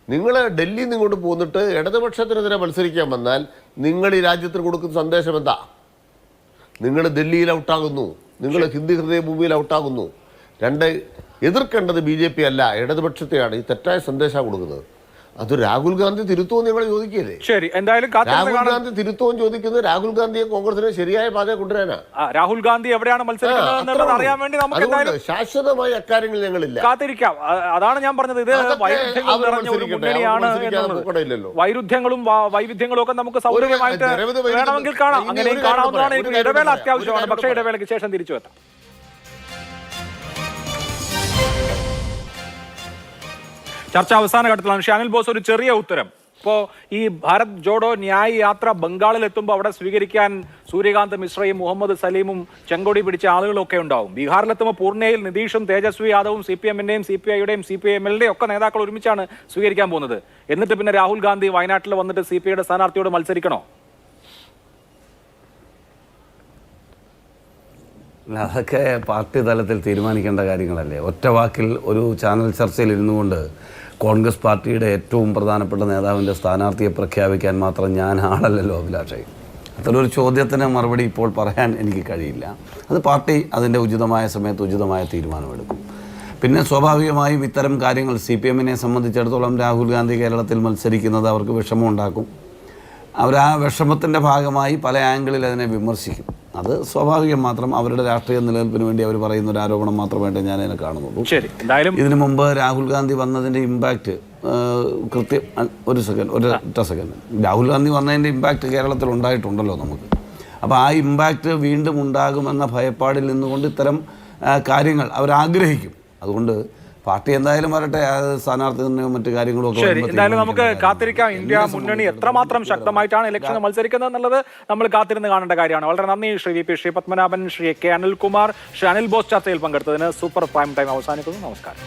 നിങ്ങൾ ഡൽഹിയിൽ നിന്ന് ഇങ്ങോട്ട് പോന്നിട്ട് ഇടതുപക്ഷത്തിനെതിരെ മത്സരിക്കാൻ വന്നാൽ നിങ്ങൾ ഈ രാജ്യത്തിന് കൊടുക്കുന്ന സന്ദേശം എന്താ? നിങ്ങൾ ഡൽഹിയിൽ ഔട്ടാകുന്നു, നിങ്ങൾ ഹിന്ദി ഹൃദയഭൂമിയിൽ ഔട്ടാകുന്നു. എതിർക്കേണ്ടത് BJP അല്ല, ഇടതുപക്ഷത്തെയാണ്. ഈ തെറ്റായ സന്ദേശമാണ് കൊടുക്കുന്നത്. അത് രാഹുൽ ഗാന്ധി തിരുത്തുമെന്ന് ഞങ്ങൾ ചോദിക്കുകയല്ലേ? ശരി, എന്തായാലും രാഹുൽ ഗാന്ധി തിരുത്തുമെന്ന് ചോദിക്കുന്നത് രാഹുൽ ഗാന്ധിയെ കോൺഗ്രസിനെ ശരിയായ പാതയെ കൊണ്ടുവരാനാ. രാഹുൽ ഗാന്ധി എവിടെയാണ് മത്സരിക്കുന്നത് അറിയാൻ വേണ്ടി നമുക്ക് ശാശ്വതമായ അക്കാര്യങ്ങൾ ഞങ്ങളില്ല, കാത്തിരിക്കാം. അതാണ് ഞാൻ പറഞ്ഞത്. ഇത് വൈരുദ്ധ്യങ്ങൾ നിറഞ്ഞ ഒരു മുന്നണിയാണ്. വൈരുദ്ധ്യങ്ങളും വൈവിധ്യങ്ങളും ഒക്കെ നമുക്ക് സൗകര്യമായിട്ട് വേണമെങ്കിൽ കാണാം. അങ്ങനെയും കാണാവുന്നതാണ്. ഇടവേള അത്യാവശ്യമാണ്. പക്ഷേ ഇടവേളയ്ക്ക് ശേഷം തിരിച്ചു എത്താം. ചർച്ച അവസാന ഘട്ടത്തിലാണ്. അനിൽ ബോസ്, ഒരു ചെറിയ ഉത്തരം. ഇപ്പോൾ ഈ ഭാരത് ജോഡോ ന്യായ് യാത്ര ബംഗാളിൽ എത്തുമ്പോൾ അവിടെ സ്വീകരിക്കാൻ സൂര്യകാന്ത് മിശ്രയും മുഹമ്മദ് സലീമും ചെങ്കൊടി പിടിച്ച ആളുകളൊക്കെ ഉണ്ടാവും. ബീഹാറിലെത്തുമ്പോൾ പൂർണ്ണയിൽ നിതീഷും തേജസ്വി യാദവും CPM-ന്റെയും CPI-യുടെയും CPIM-കളുടെയും ഒക്കെ നേതാക്കൾ ഒരുമിച്ചാണ് സ്വീകരിക്കാൻ പോകുന്നത്. എന്നിട്ട് പിന്നെ രാഹുൽ ഗാന്ധി വയനാട്ടിൽ വന്നിട്ട് CPI-യുടെ സ്ഥാനാർത്ഥിയോട് മത്സരിക്കണോ? അതൊക്കെ പാർട്ടി തലത്തിൽ തീരുമാനിക്കേണ്ട കാര്യങ്ങളല്ലേ. ഒറ്റ വാക്കിൽ ഒരു ചാനൽ ചർച്ചയിൽ ഇരുന്നു കൊണ്ട് കോൺഗ്രസ് പാർട്ടിയുടെ ഏറ്റവും പ്രധാനപ്പെട്ട നേതാവിൻ്റെ സ്ഥാനാർത്ഥിയെ പ്രഖ്യാപിക്കാൻ മാത്രം ഞാൻ ആളല്ലല്ലോ അഭിലാഷേ. അത്തരൊരു ചോദ്യത്തിന് മറുപടി ഇപ്പോൾ പറയാൻ എനിക്ക് കഴിയില്ല. അത് പാർട്ടി അതിൻ്റെ ഉചിതമായ സമയത്ത് ഉചിതമായ തീരുമാനമെടുക്കും. പിന്നെ സ്വാഭാവികമായും ഇത്തരം കാര്യങ്ങൾ CPM-നെ സംബന്ധിച്ചിടത്തോളം രാഹുൽ ഗാന്ധി കേരളത്തിൽ മത്സരിക്കുന്നത് അവർക്ക് വിഷമമുണ്ടാക്കും. അവർ ആ വിഷമത്തിൻ്റെ ഭാഗമായി പല ആംഗിളിൽ അതിനെ വിമർശിക്കും. അത് സ്വാഭാവികം മാത്രം. അവരുടെ രാഷ്ട്രീയ നിലനിൽപ്പിന് വേണ്ടി അവർ പറയുന്ന ഒരു ആരോപണം മാത്രമായിട്ട് ഞാൻ അതിനെ കാണുന്നുള്ളൂ. ഇതിനു മുമ്പ് രാഹുൽ ഗാന്ധി വന്നതിൻ്റെ ഇമ്പാക്റ്റ് ഒരു സെക്കൻഡ് രാഹുൽ ഗാന്ധി വന്നതിൻ്റെ ഇമ്പാക്റ്റ് കേരളത്തിൽ ഉണ്ടായിട്ടുണ്ടല്ലോ നമുക്ക്. അപ്പോൾ ആ ഇമ്പാക്റ്റ് വീണ്ടും ഉണ്ടാകുമെന്ന ഭയപ്പാടിൽ നിന്നുകൊണ്ട് ഇത്തരം കാര്യങ്ങൾ അവരാഗ്രഹിക്കും. അതുകൊണ്ട് പാർട്ടി എന്തായാലും വരട്ടെ, അത് സ്ഥാനാർത്ഥി നിർണ്ണയവും മറ്റു കാര്യങ്ങളും ഒക്കെ ശരി, വരുമ്പോൾ എന്തായാലും നമുക്ക് തീരുമാനിക്കേണ്ട കാത്തിരിക്കാം. ഇന്ത്യ കാര്യമാണ്. മുന്നണി എത്രമാത്രം ശക്തമായിട്ടാണ് ഇലക്ഷന് മത്സരിക്കുന്നത് എന്നുള്ളത് നമ്മൾ കാത്തിരുന്ന് കാണേണ്ട കാര്യമാണ്. വളരെ നന്ദി Shri V P, Shri Padmanabhan, Shri K Anilkumar, Shri Anil Bose ചർച്ചയിൽ പങ്കെടുത്തതിന്. സൂപ്പർ പ്രൈം ടൈം അവസാനിക്കുന്നു. നമസ്കാരം.